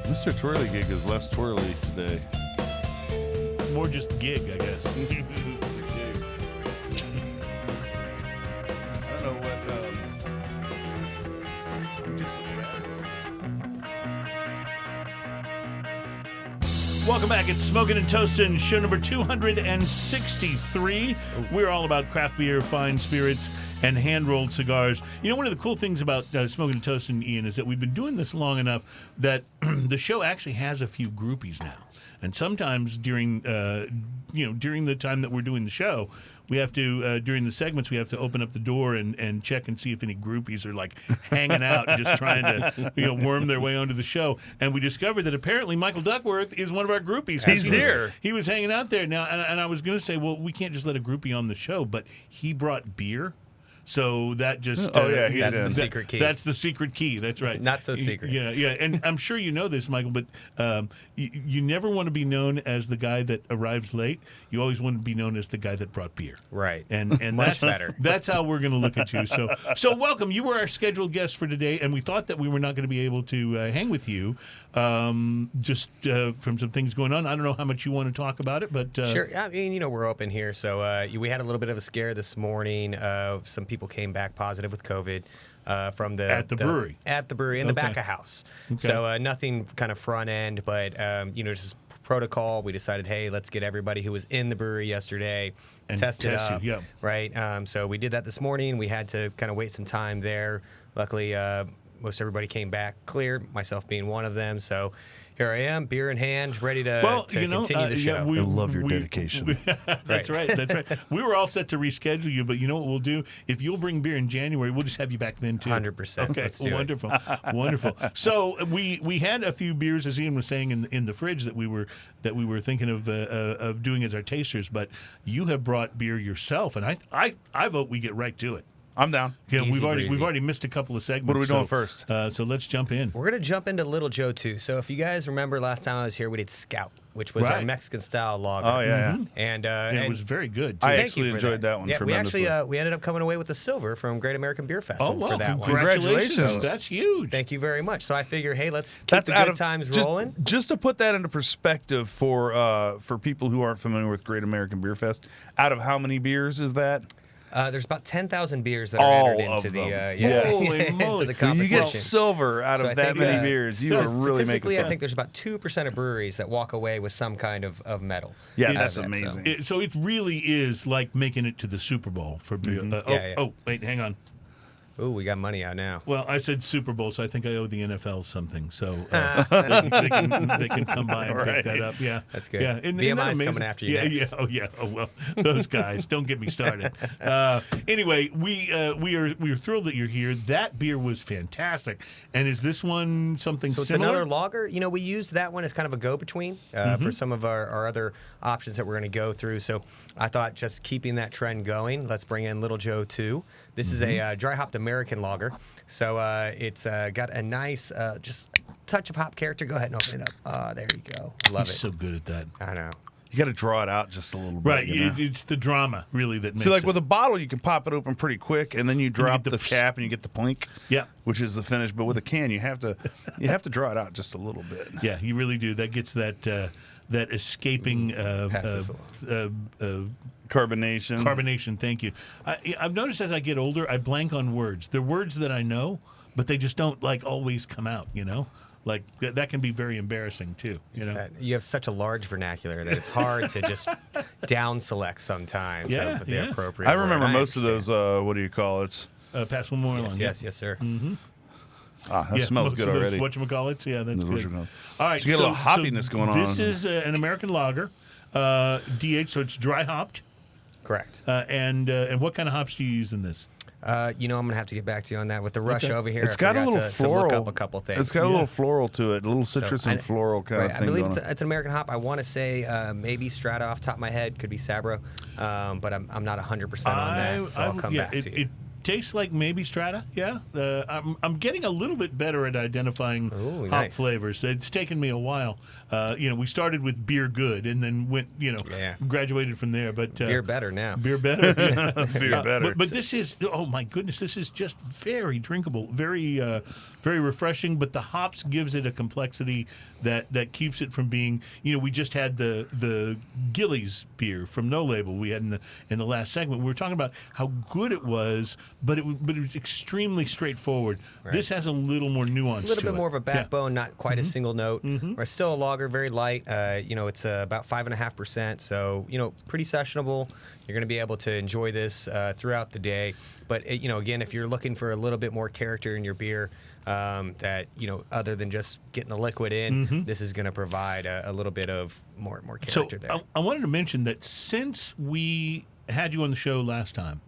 Mr. Twirligig is less twirly today. More just gig, I guess. Just gig. I don't know what. Welcome back. It's Smoking and Toasting, show number 263. We're all about craft beer, fine spirits, and hand-rolled cigars. You know, one of the cool things about Smoking and Toasting, Ian, is that we've been doing this long enough that the show actually has a few groupies now. And sometimes during the time that we're doing the show, we have to, during the segments, we have to open up the door and check and see if any groupies are like hanging out and just trying to, worm their way onto the show. And we discovered that apparently Michael Duckworth is one of our groupies. He's here. He was hanging out there now, and I was going to say, well, we can't just let a groupie on the show, but he brought beer. So that just... that's the secret key. That's the secret key. That's right. Not so secret. Yeah. And I'm sure you know this, Michael, but you never want to be known as the guy that arrives late. You always want to be known as the guy that brought beer. Right. And Much that's better. That's how we're going to look at you. So welcome. You were our scheduled guest for today, and we thought that we were not going to be able to hang with you just from some things going on. I don't know how much you want to talk about it, but... Sure. I mean, we're open here. So we had a little bit of a scare this morning. Some people came back positive with COVID from At the brewery. At the brewery in the back of house. Okay. So nothing kind of front end, but, just protocol. We decided, hey, let's get everybody who was in the brewery yesterday And tested test up. you, yeah. Right. So we did that this morning. We had to kind of wait some time there. Luckily, most everybody came back clear, myself being one of them. So here I am, beer in hand, ready to continue the show. I love your dedication. That's right. That's right. We were all set to reschedule you, but you know what we'll do? If you'll bring beer in January, we'll just have you back then too. 100%. Okay, Let's do it. wonderful, wonderful. So we had a few beers, as Ian was saying, in the fridge that we were thinking of doing as our tasters. But you have brought beer yourself, and I vote we get right to it. I'm down. Yeah, Easy we've breezy. already missed a couple of segments. What are we doing first? So let's jump in. We're going to jump into Little Joe, too. So if you guys remember last time I was here, we did Scout, which was our Right. Mexican-style lager. Oh, yeah. And, And it was very good. Too. I thank actually you for enjoyed that one Yeah, we tremendously. actually we ended up coming away with the silver from Great American Beer Festival wow, for that one. Congratulations. That's huge. Thank you very much. So I figure, hey, let's keep That's the out good of times just, rolling. Just to put that into perspective for people who aren't familiar with Great American Beer Fest, out of how many beers is that? There's about 10,000 beers that are All entered of into the them. Holy into moly. the When you competition. get silver out So I of that think, many beers, you are really making statistically, I something. think there's about 2% of breweries that walk away with some kind of medal. Yeah, out of that's that, amazing. So it really is like making it to the Super Bowl for beer. Yeah. Oh, wait, hang on. Ooh, we got money out now. Well, I said Super Bowl, so I think I owe the NFL something. So they can come by and pick that up. Yeah, That's good. Yeah, VMI's isn't that amazing? coming after you Yeah, next. yeah. Oh, yeah. Oh, well, those guys. Don't get me started. Anyway, we are thrilled that you're here. That beer was fantastic. And is this one something So it's similar? another lager. We used that one as kind of a go-between for some of our other options that we're going to go through. So I thought just keeping that trend going, let's bring in Little Joe 2. This is a dry hopped American lager. So it's got a nice just touch of hop character. Go ahead and open it up. There you go. Love He's it. so good at that. I know. You got to draw it out just a little bit. Right. You know? It's the drama, really, that makes See, like it. with a bottle, you can pop it open pretty quick, and then you drop the the cap and you get the plink. Yeah. Which is the finish. But with a can, you have to draw it out just a little bit. Yeah, you really do. That gets that escaping Pass this Carbonation. carbonation. Thank you. I've noticed as I get older, I blank on words. They're words that I know, but they just don't always come out. like that can be very embarrassing too. You know, You have such a large vernacular that it's hard to just down select sometimes Yeah, of the yeah. appropriate. I remember word. most of understand. those. What do you call it? pass one more along. Yes, sir. That smells good already. Whatchamacallits? Yeah, that's Those good. are good. All right, So you get a little hoppiness going on. This is an American lager, DH, so it's dry hopped. Correct. And what kind of hops do you use in this? I'm gonna have to get back to you on that with the rush over here. It's I got a forgot little to floral. look up a couple things. It's got a little floral to it, a little citrus and floral kind of I thing. believe going it's an American hop. I want to say maybe Strata off the top of my head, could be Sabro, but I'm not 100% on that, so I'll come back to you. It tastes like maybe Strata. Yeah, I'm getting a little bit better at identifying Ooh, hop nice. flavors. It's taken me a while. We started with beer good, and then went, graduated from there. But Beer better now. beer better. Yeah. Beer better. But this is, oh my goodness, this is just very drinkable, very very refreshing. But the hops gives it a complexity that keeps it from being. We just had the Gillies beer from No Label we had in the last segment. We were talking about how good it was, but it was extremely straightforward. Right. This has a little more nuance. A little to bit it. more of a Yeah. backbone, not quite a single note. Or still a lager, very light. It's about 5.5%, so pretty sessionable. You're going to be able to enjoy this throughout the day. But again, if you're looking for a little bit more character in your beer, that other than just getting the liquid in, this is going to provide a little bit of more character there. I wanted to mention that since we had you on the show last time,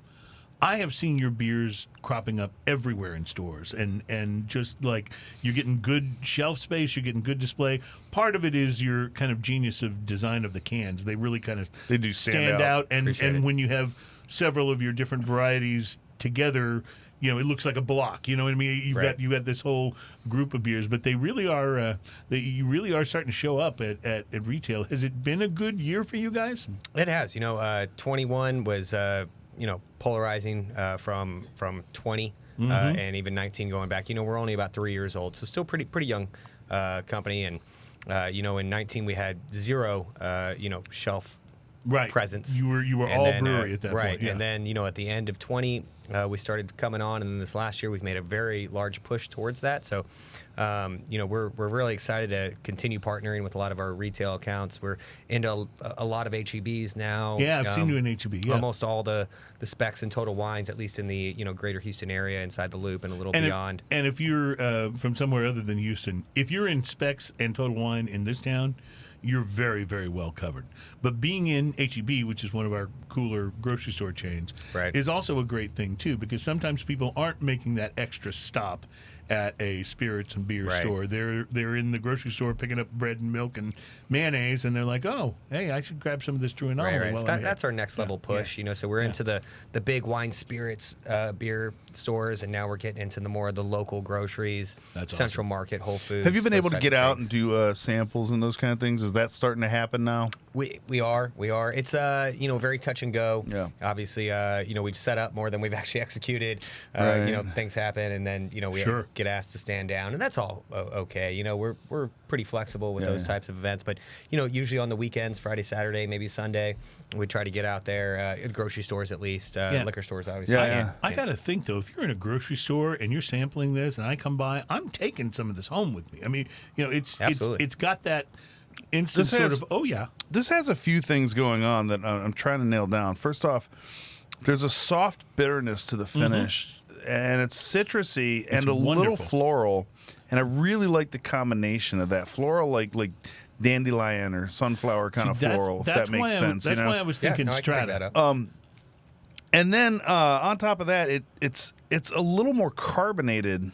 I have seen your beers cropping up everywhere in stores, and just like you're getting good shelf space, you're getting good display. Part of it is your kind of genius of design of the cans. They really kind of do stand out, and Appreciate it. when you have several of your different varieties together, it looks like a block. You know what I mean? You got this whole group of beers, but they really are. You really are starting to show up at retail. Has it been a good year for you guys? It has. 21 was polarizing from 20 and even 19 going back. We're only about 3 years old, so still pretty young company. And in 19 we had zero shelf presence. You were And all then, brewery at that right. point. Yeah. And then at the end of 20 we started coming on, and then this last year we've made a very large push towards that. So we're really excited to continue partnering with a lot of our retail accounts. We're into a lot of HEBs now. Yeah, I've seen you in HEB. Yeah. Almost all the specs and Total Wines, at least in the greater Houston area, inside the loop and a little beyond. And if you're from somewhere other than Houston, if you're in specs and Total Wine in this town, you're very, very well covered. But being in HEB, which is one of our cooler grocery store chains, Right. is also a great thing too, because sometimes people aren't making that extra stop at a spirits and beer Right. store. They're in the grocery store picking up bread and milk and mayonnaise, and they're like, oh, hey, I should grab some of this True Anomaly. Right. while So I'm here." that's our next level push, So we're into the big wine spirits beer stores, and now we're getting into the more of the local groceries, That's Central Market, Whole Foods. Have you been those able to type get of out things. and do samples and those kind of things? Is that starting to happen now? We are. It's very touch and go. Yeah. Obviously, we've set up more than we've actually executed. Right. Things happen, and then we Sure. get asked to stand down, and that's all okay. We're pretty flexible with those types of events, but usually on the weekends, Friday, Saturday, maybe Sunday, we try to get out there at grocery stores at least, liquor stores obviously. Yeah. I got to think, though, if you're in a grocery store and you're sampling this and I come by, I'm taking some of this home with me. I mean, it's Absolutely. it's got that instant This has- sort of, oh, yeah. This has a few things going on that I'm trying to nail down. First off, there's a soft bitterness to the finish, and it's citrusy and a little wonderful. floral. And I really like the combination of that floral, like dandelion or sunflower kind of floral, if that makes sense. That's why I was Yeah, thinking no, I can pick Strata. that up. And then on top of that, it's a little more carbonated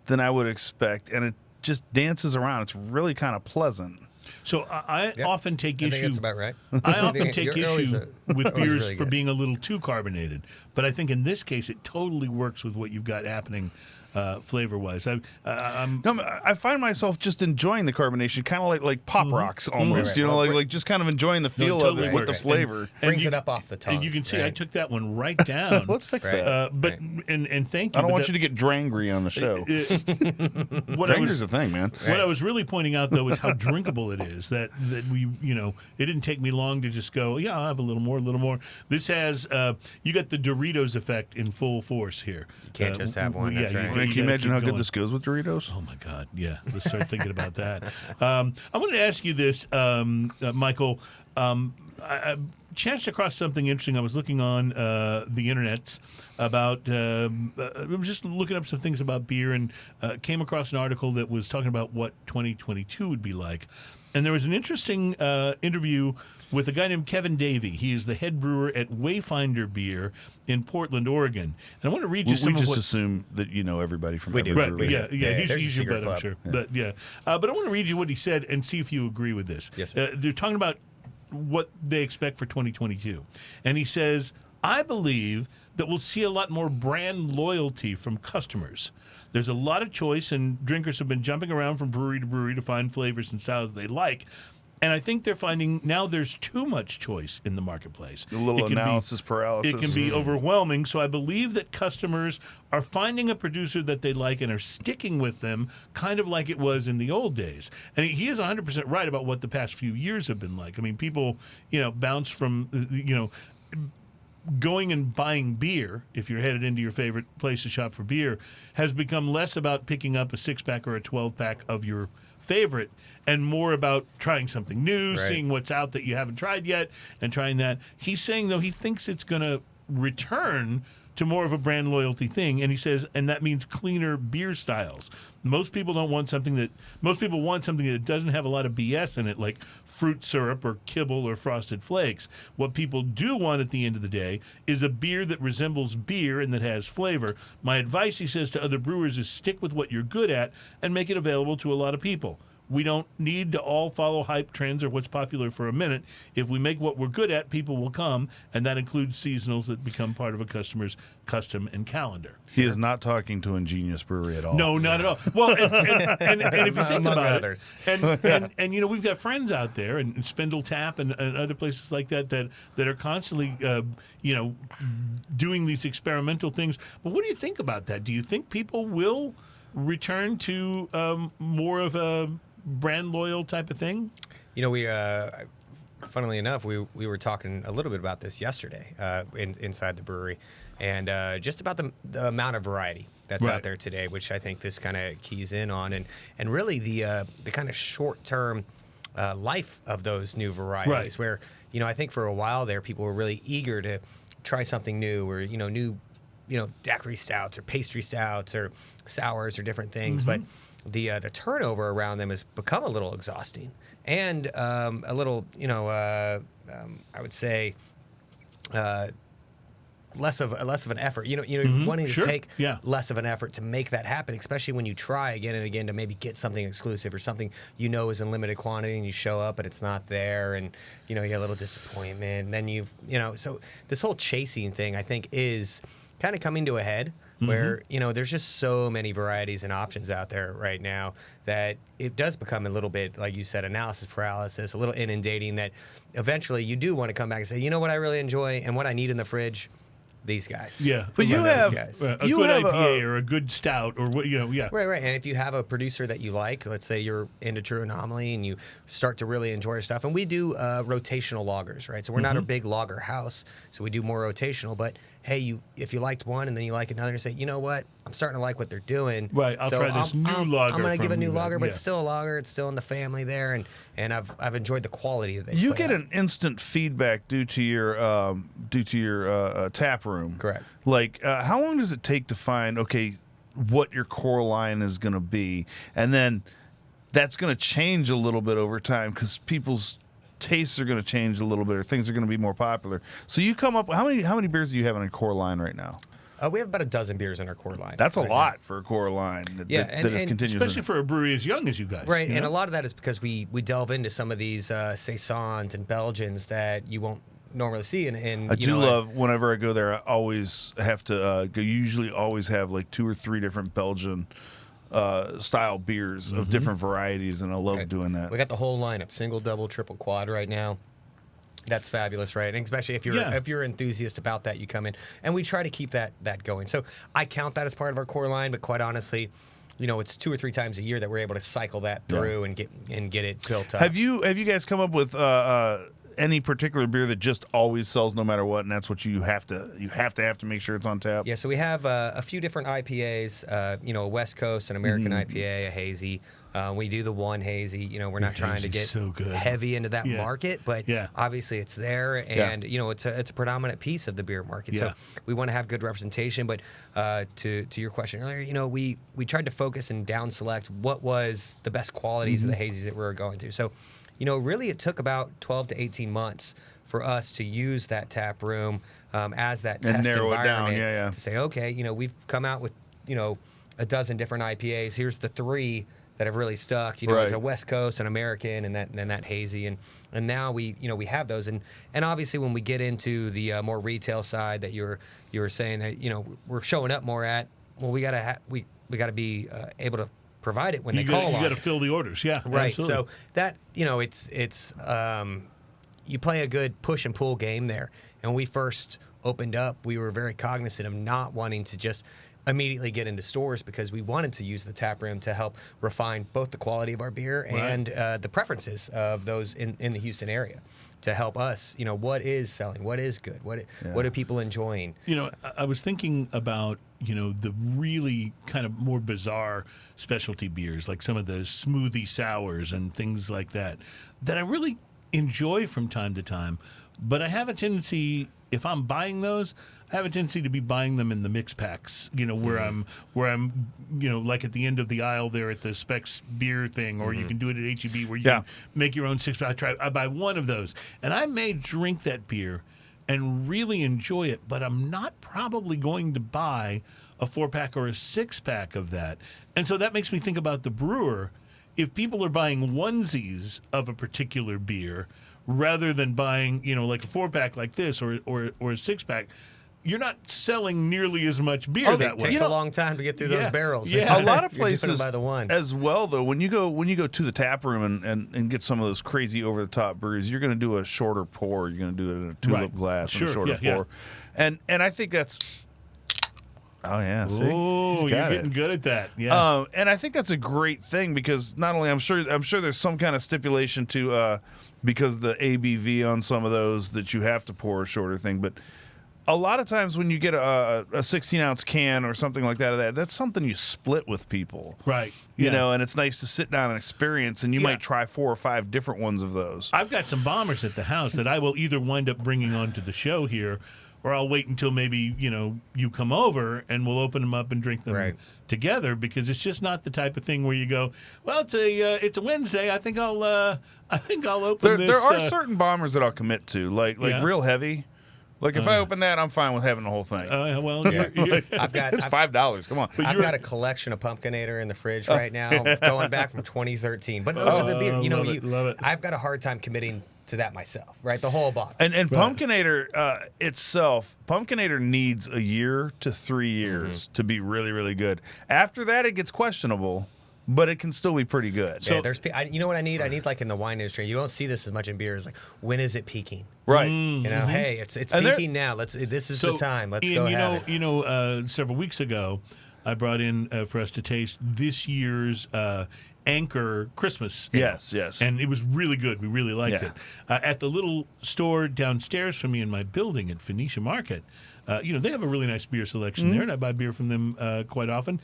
than I would expect, and it just dances around. It's really kind of pleasant. So I often take I think issue. that's about right. I often take You're always issue a- with always beers really for good. being a little too carbonated, but I think in this case it totally works with what you've got happening flavor-wise. I'm No, I find myself just enjoying the carbonation, kind of like pop rocks almost. Right. You know, Well, like just kind of enjoying the feel totally of it with the works. flavor. Brings you- it up off the tongue. and you can see I right? took that one right down. Let's fix Right. that. But and thank you. I don't want you to get drangry on the show. What I Drangry's was a thing, man. What I was really pointing out, though, is how drinkable it is. That we, it didn't take me long to just go, yeah, I'll have a little more, a little more. This has, you got the Doritos effect in full force here. You can't just have one, Yeah, that's right. you Man, can you imagine how good this goes with Doritos? Oh my God! Yeah, let's start thinking about that. I wanted to ask you this, Michael. I chanced across something interesting. I was looking on the internets about. I was just looking up some things about beer and came across an article that was talking about what 2022 would be like. And there was an interesting interview with a guy named Kevin Davey. He is the head brewer at Wayfinder Beer in Portland, Oregon. And I want to read you some of what... We just assume that you know everybody from every Right, brewery. yeah, there's he's a your secret bud, I'm club. sure. Yeah. But I want to read you what he said and see if you agree with this. Yes, sir. They're talking about what they expect for 2022. And he says, I believe that we'll see a lot more brand loyalty from customers. There's a lot of choice, and drinkers have been jumping around from brewery to brewery to find flavors and styles they like. And I think they're finding now there's too much choice in the marketplace. A little analysis paralysis. It can be overwhelming. So I believe that customers are finding a producer that they like and are sticking with them, kind of like it was in the old days. And he is 100% right about what the past few years have been like. I mean, people, bounce from, going and buying beer, if you're headed into your favorite place to shop for beer, has become less about picking up a 6-pack or a 12-pack of your favorite and more about trying something new, Right. seeing what's out that you haven't tried yet and trying that. He's saying, though, he thinks it's going to return to more of a brand loyalty thing, and he says, and that means cleaner beer styles. Most people want something that doesn't have a lot of BS in it, like fruit syrup or kibble or frosted flakes. What people do want at the end of the day is a beer that resembles beer and that has flavor. My advice, he says, to other brewers is stick with what you're good at and make it available to a lot of people. We don't need to all follow hype trends or what's popular for a minute. If we make what we're good at, people will come, and that includes seasonals that become part of a customer's custom and calendar. He is not talking to Ingenious Brewery at all. No, not at all. Well, and if you think Among about others. it, and we've got friends out there, and Spindle Tap and other places like that are constantly, doing these experimental things. But what do you think about that? Do you think people will return to more of a brand loyal type of thing? We funnily enough, we were talking a little bit about this yesterday inside the brewery, and just about the amount of variety that's Right. out there today, which I think this kind of keys in on, and really the kind of short term life of those new varieties. Right. Where I think for a while there, people were really eager to try something new or new daiquiri stouts or pastry stouts or sours or different things, but the turnover around them has become a little exhausting and a little, I would say, less of an effort. Wanting Sure. to take Yeah. less of an effort to make that happen, especially when you try again and again to maybe get something exclusive or something is in limited quantity, and you show up and it's not there, and you get a little disappointment. And then so this whole chasing thing, I think, is kind of coming to a head where there's just so many varieties and options out there right now that it does become a little bit, like you said, analysis paralysis, a little inundating, that eventually you do want to come back and say, you know what I really enjoy and what I need in the fridge? These guys. Yeah. But you Those have guys. A you good have IPA or a good stout or what, yeah. Right. And if you have a producer that you like, let's say you're into True Anomaly and you start to really enjoy your stuff, and we do rotational lagers, right? So we're not a big lager house, so we do more rotational. But hey, if you liked one and then you like another, you say, you know what, I'm starting to like what they're doing. Right, I'll try this new lager I'm going to give a from new them, lager, but yeah. it's still a lager. It's still in the family there, and I've enjoyed the quality that they You put get out. an instant feedback due to your tap room. Correct. Like, how long does it take to find what your core line is going to be, and then that's going to change a little bit over time because people's tastes are going to change a little bit, or things are going to be more popular. So you come up. How many beers do you have on a core line right now? We have about a dozen beers in our core line. That's a right lot for a core line. That is and continuous. Especially for a brewery as young as you guys. Right, you and know? a lot of that is because we delve into some of these saisons and Belgians that you won't normally see. And I do love whenever I go there. I always have to go. Usually, always have like 2 or 3 different Belgian style beers of different varieties, and I love doing that. We got the whole lineup: single, double, triple, quad right now. That's fabulous, right? And especially if you're an enthusiast about that, you come in, and we try to keep that going. So I count that as part of our core line, but quite honestly, it's 2 or 3 times a year that we're able to cycle that through and get it built up. Have you guys come up with any particular beer that just always sells no matter what, and that's what you have to make sure it's on tap? Yeah, so we have a few different IPAs. A West Coast, an American IPA, a hazy. We do the one hazy. We're not trying to get so good. heavy into that market, but obviously it's there, and it's a predominant piece of the beer market. Yeah. So we want to have good representation. But to your question earlier, we tried to focus and down select what was the best qualities of the hazies that we were going to. So, really it took about 12 to 18 months for us to use that tap room as that And test narrow it down, environment to say, okay, we've come out with a dozen different IPAs. Here's the 3 that have really stuck, as a West Coast, an American, and that hazy, and now we have those, and obviously when we get into the more retail side that you were saying that we're showing up more at, well, we gotta be able to provide it when they call on. You got to fill the orders, yeah, right. Absolutely. So that it's you play a good push and pull game there, and when we first opened up, we were very cognizant of not wanting to just immediately get into stores because we wanted to use the tap room to help refine both the quality of our beer and the preferences of those in the Houston area to help us, what is selling, what is good, what are people enjoying. I was thinking about, the really kind of more bizarre specialty beers, like some of the smoothie sours and things like that I really enjoy from time to time. But I have a tendency, if I'm buying those, I have a tendency to be buying them in the mix packs, where I'm, like at the end of the aisle there at the Specs beer thing, or you can do it at H-E-B where you can make your own 6-pack. I buy one of those, and I may drink that beer and really enjoy it, but I'm not probably going to buy a 4-pack or a 6-pack of that. And so that makes me think about the brewer. If people are buying onesies of a particular beer rather than buying, like a 4-pack like this or a 6-pack, you're not selling nearly as much beer that way. It takes a long time to get through those barrels. Yeah. A lot of places by the one. as well, though, when you go to the tap room and get some of those crazy over the top brews, you're going to do a shorter pour. You're going to do it in a tulip glass and a shorter pour. And I think that's see, you're getting good at that. Yeah. And I think that's a great thing because not only I'm sure there's some kind of stipulation to because the ABV on some of those that you have to pour a shorter thing, but a lot of times when you get a 16-ounce can or something like that's something you split with people. Right. You know, and it's nice to sit down and experience, and you might try 4 or 5 different ones of those. I've got some bombers at the house that I will either wind up bringing onto the show here, or I'll wait until maybe, you come over and we'll open them up and drink them together, because it's just not the type of thing where you go, well, it's a Wednesday. I think I'll open this. There are certain bombers that I'll commit to, like real heavy. Like if I open that, I'm fine with having the whole thing. It's $5. Come on. I've got a collection of Pumpkinator in the fridge right now, going back from 2013. But those are the beers. Love it. I've got a hard time committing to that myself, right? The whole box. And Pumpkinator itself, Pumpkinator needs a year to 3 years to be really, really good. After that, it gets questionable. But it can still be pretty good. So you know what I need? I need, like in the wine industry, you don't see this as much in beers. Like, when is it peaking? Right. Hey, it's peaking now. This is the time. Let's go have it. Several weeks ago, I brought in for us to taste this year's Anchor Christmas Ale. Yes. And it was really good. We really liked it. At the little store downstairs from me in my building at Phoenicia Market, they have a really nice beer selection there, and I buy beer from them quite often.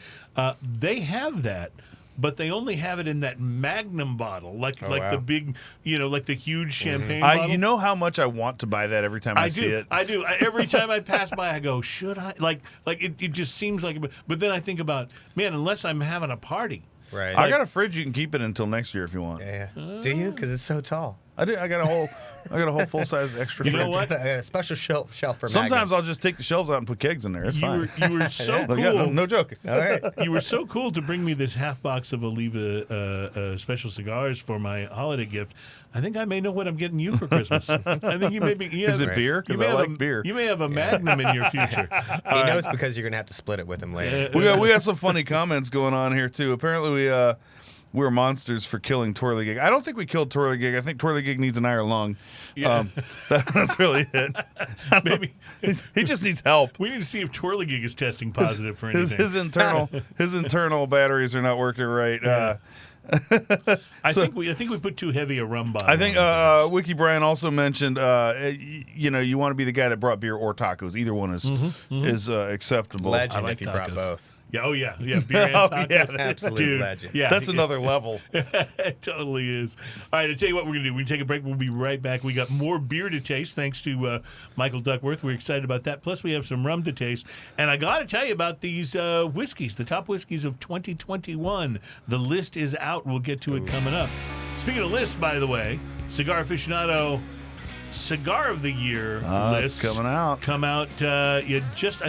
They have that, but they only have it in that Magnum bottle, like the big, like the huge champagne bottle. You know how much I want to buy that every time I see it? I do. Every time I pass by, I go, should I? Like it just seems like, but then I think about, man, unless I'm having a party. Right. I got a fridge. You can keep it until next year if you want. Yeah. Do you? Because it's so tall. I got a whole full size extra fridge. You know what? I got a special shelf for Sometimes magnums. I'll just take the shelves out and put kegs in there. It's fine. You were so cool. No joking. All right. You were so cool to bring me this half box of Oliva special cigars for my holiday gift. I think I may know what I'm getting you for Christmas. I think you may be. Is it beer? Because I like beer. You may have a Magnum in your future. He knows because you're going to have to split it with him later. We got some funny comments going on here too. Apparently we're monsters for killing Twirlygig. I don't think we killed Twirlygig. I think Twirlygig needs an iron lung. Yeah. That's really it. Maybe he just needs help. We need to see if Twirlygig is testing positive for anything. His internal batteries are not working right. I think we put too heavy a rum bottle. I think on it. Wiki Brian also mentioned, you want to be the guy that brought beer or tacos. Either one is acceptable. Legend I like if you brought tacos. both. Yeah, oh yeah, beer and tacos. yeah, absolute Dude, legend. Yeah, That's another level. It totally is. All right, I'll tell you what we're going to do. We're going to take a break. We'll be right back. We got more beer to taste thanks to Michael Duckworth. We're excited about that. Plus, we have some rum to taste. And I got to tell you about these whiskeys, the top whiskeys of 2021. The list is out. We'll get to it coming up. Speaking of lists, by the way, Cigar Aficionado Cigar of the Year lists coming out. come out. I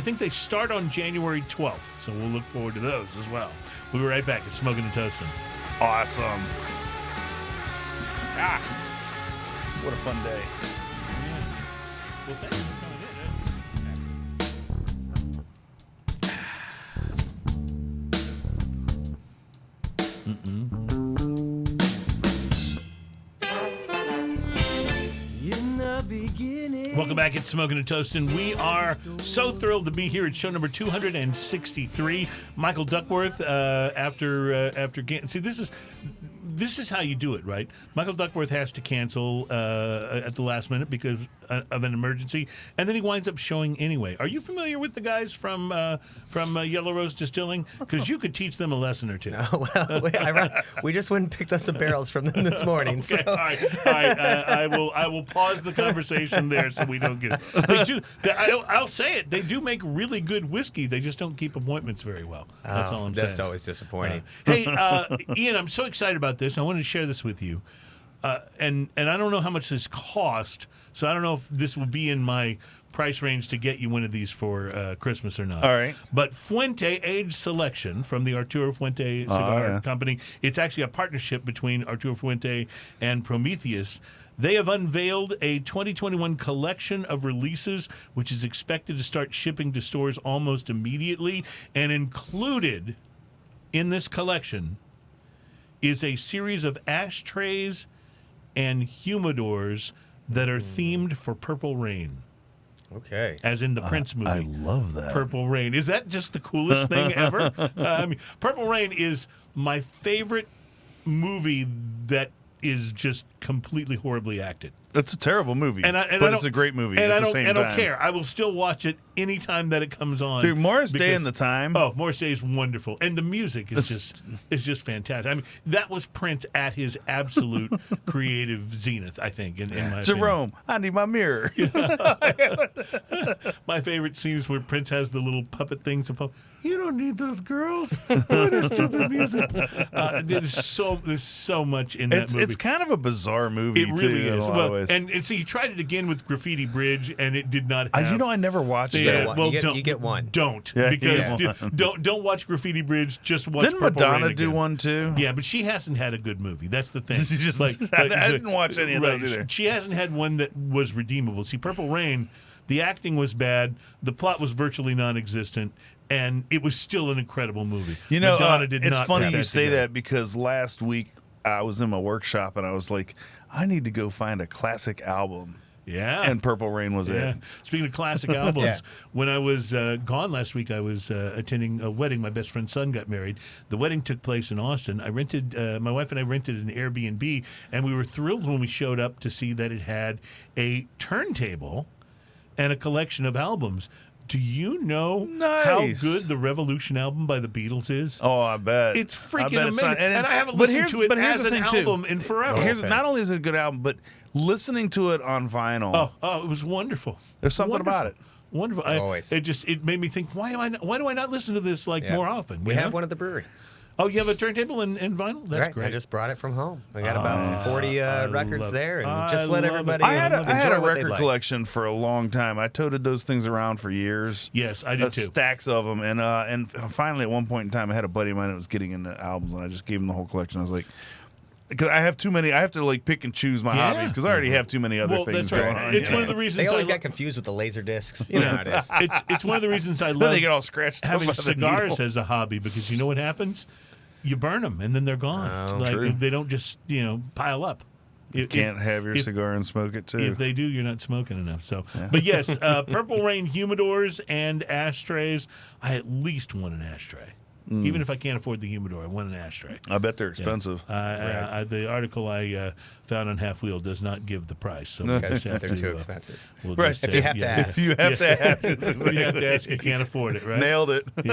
think they start on January 12th, so we'll look forward to those as well. We'll be right back. It's Smoking and Toasting. Awesome. What a fun day. Well, thanks for coming in. Welcome back. It's Smoking and Toasting. We are so thrilled to be here at show number 263. Michael Duckworth, see, this is how you do it, right? Michael Duckworth has to cancel at the last minute because of an emergency, and then he winds up showing anyway. Are you familiar with the guys from Yellow Rose Distilling? Because you could teach them a lesson or two. We just went and picked up some barrels from them this morning. Okay, So. all right. I will pause the conversation there so we don't get it. They do. I'll say it. They do make really good whiskey. They just don't keep appointments very well. That's all I'm saying. That's always disappointing. Hey, Ian, I'm so excited about this. I wanted to share this with you. And I don't know how much this cost, so I don't know if this will be in my price range to get you one of these for Christmas or not. All right. But Fuente Age Selection from the Arturo Fuente Cigar Company. It's actually a partnership between Arturo Fuente and Prometheus. They have unveiled a 2021 collection of releases, which is expected to start shipping to stores almost immediately. And included in this collection is a series of ashtrays and humidors that are themed for Purple Rain. Okay. As in the Prince movie. I love that. Purple Rain. Is that just the coolest thing ever? Purple Rain is my favorite movie that is just completely horribly acted. It's a terrible movie, but it's a great movie at the same time. I don't care. I will still watch it anytime that it comes on. Dude, Morris Day and the Time. Oh, Morris Day is wonderful. And the music is just fantastic. I mean, that was Prince at his absolute creative zenith, I think, in my Jerome, I need my mirror. My favorite scene is where Prince has the little puppet things. You don't need those girls. There's stupid music. There's so much in that movie. It's kind of a bizarre movie, it really too, is. in a lot of ways. And so you tried it again with Graffiti Bridge, and it did not have... I never watched Yeah, that. well, You get one. Don't. Yeah, Because don't watch Graffiti Bridge, just watch Didn't Purple Madonna Rain do again. one, too? Yeah, but she hasn't had a good movie. That's the thing. She just- I didn't watch any of those either. She hasn't had one that was redeemable. See, Purple Rain, the acting was bad, the plot was virtually non-existent, and it was still an incredible movie. You know, Madonna did it's not funny put you that say together. that because last week I was in my workshop and I was like, I need to go find a classic album. Yeah. And Purple Rain was it. Speaking of classic albums, Yeah. when I was gone last week, I was attending a wedding. My best friend's son got married. The wedding took place in Austin. My wife and I rented an Airbnb, and we were thrilled when we showed up to see that it had a turntable and a collection of albums. Do you know how Nice. good the Revolution album by the Beatles is? Oh, I bet. It's I freaking bet it's amazing. not- And I haven't but listened here's- to it but here's as the an thing, too. album in forever. Here's Okay. not only is it a good album, but listening to it on vinyl, Oh, it was wonderful. there's something about it. Wonderful. Always. It made me think, why do I not listen to this more often? We you have know? one at the brewery. Oh, you have a turntable and vinyl? That's Right. great. I just brought it from home. I got about 40 records love there, it. and just I let love it. everybody I had enjoy a what they record like. collection for a long time. I toted those things around for years. Yes, I did too. Stacks of them, and finally at one point in time, I had a buddy of mine that was getting into albums, and I just gave him the whole collection. I was like, because I have too many, I have to like pick and choose my Yeah. hobbies because I already have too many other Well, things that's right. going on. It's you one know? of the reasons They always I got confused with the laser discs. You know how it is. it's one of the reasons I Then love they get all scratched up having by the cigars needle. as a hobby because you know what happens? You burn them and then they're gone. Oh, like true. they don't just pile up. You can't have your if- cigar and smoke it too. If they do, you're not smoking enough. So, but yes, Purple Rain humidors and ashtrays. I at least want an ashtray. Even if I can't afford the humidor, I want an ashtray. I bet they're expensive. The article I found on Half Wheel does not give the price, so we'll Because just have they're to, too expensive. We'll Right. just, If you have to ask. You have to ask. You have to ask. You can't afford it, right? Nailed it. Yeah,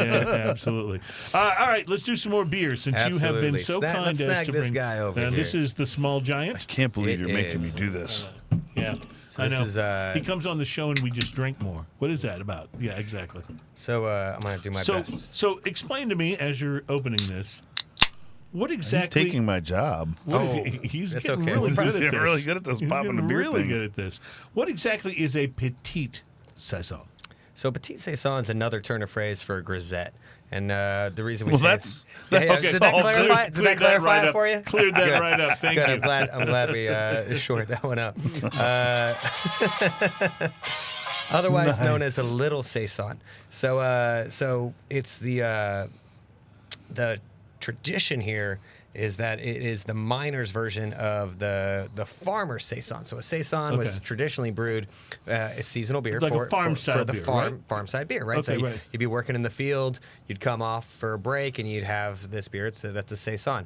absolutely. All right, let's do some more beer since you have been Absolutely. so kind Let's as snag to this bring. guy over here. This is the Small Giant. Can't believe It you're making me is. do this. Yeah. So I this know. is, He comes on the show and we just drink more. What is that about? Yeah, exactly. So I'm going to do my best. So explain to me as you're opening this, what exactly? He's taking my job. He's that's getting okay. really He's good at getting this. really good at this He's popping getting the beer really thing. good at this. What exactly is a petite saison? So petite saison is another turn of phrase for grisette. And the reason we Well, say that's yeah, yeah, okay. did that So clarify? Did that clarify right it for up. you? Cleared that Good. right up. Thank Good. you. I'm glad we shorted that one up. Otherwise known as a little saison. So it's the tradition here is that it is the miner's version of the farmer's saison. So a saison was Okay. traditionally brewed a seasonal beer Like a for farm-style the beer, farm side beer, right? Okay, so right. you'd be working in the field, you'd come off for a break, and you'd have this beer. That's a saison.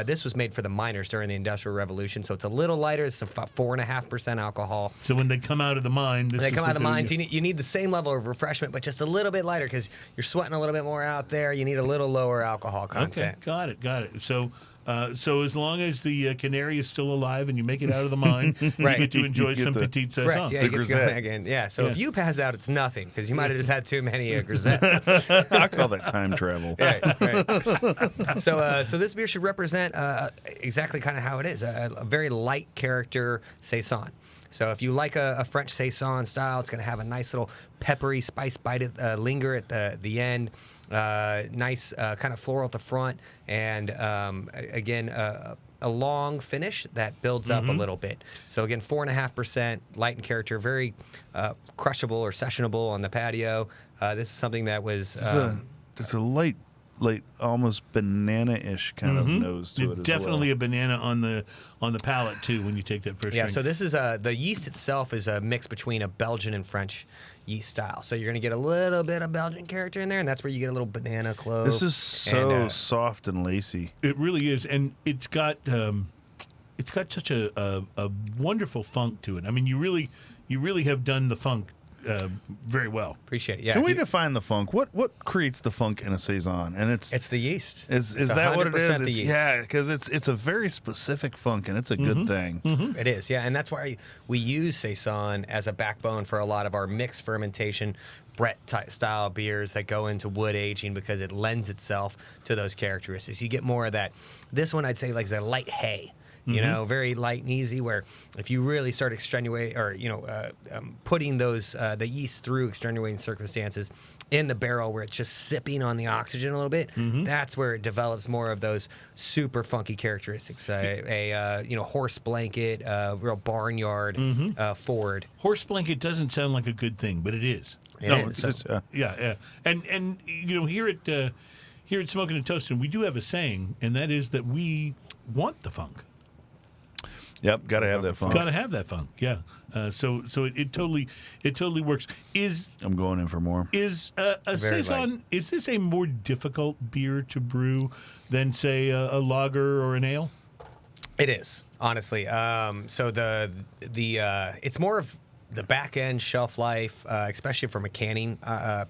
This was made for the miners during the Industrial Revolution, so it's a little lighter. It's about 4.5% alcohol. So when they come out of the mine, When they come out of the mines, you need the same level of refreshment, but just a little bit lighter because you're sweating a little bit more out there. You need a little lower alcohol content. Okay, got it. So as long as the canary is still alive and you make it out of the mine, you Right. get to enjoy You get some the- petite saison. Correct. Yeah, The you get to go grisette. back in. Yeah. So Yeah. if you pass out, it's nothing because you might have just had too many grisettes. I call that time travel. Right. So this beer should represent exactly kind of how it is, a very light character saison. So if you like a French saison style, it's going to have a nice little peppery, spice-bited linger at the end. Nice kind of floral at the front, and again a long finish that builds up a little bit. So again, 4.5% light in character, very crushable or sessionable on the patio. This is something that was There's a light, almost banana-ish kind of nose to it as Definitely well. a banana on the palate too when you take that first yeah. drink. So this is the yeast itself is a mix between a Belgian and French yeast style. So you're going to get a little bit of Belgian character in there, and that's where you get a little banana clove. This is so and, soft and lacy. It really is, and it's got such a wonderful funk to it. I mean, you really have done the funk very well. appreciate it. Yeah. Can if we you- define the funk? What creates the funk in a saison? And it's the yeast. is It's that what it 100% is? the It's- yeast. yeah, because it's a very specific funk, and it's a good thing. It is, yeah, and that's why we use saison as a backbone for a lot of our mixed fermentation Brett style beers that go into wood aging because it lends itself to those characteristics. You get more of that. This one I'd say like is a light hay. You know, very light and easy. Where if you really start extenuating, or putting those the yeast through extenuating circumstances in the barrel, where it's just sipping on the oxygen a little bit, that's where it develops more of those super funky characteristics. A horse blanket, real barnyard forward. Horse blanket doesn't sound like a good thing, but it is. It No, is. It's- Yeah. And here at Smoking and Toasting, we do have a saying, and that is that we want the funk. Yep, got to have that funk. Got to have that funk. Yeah. So it totally works. I'm going in for more. Is a Very saison? Is this a more difficult beer to brew than say a lager or an ale? It is, honestly. So it's more of the back end shelf life, especially from a canning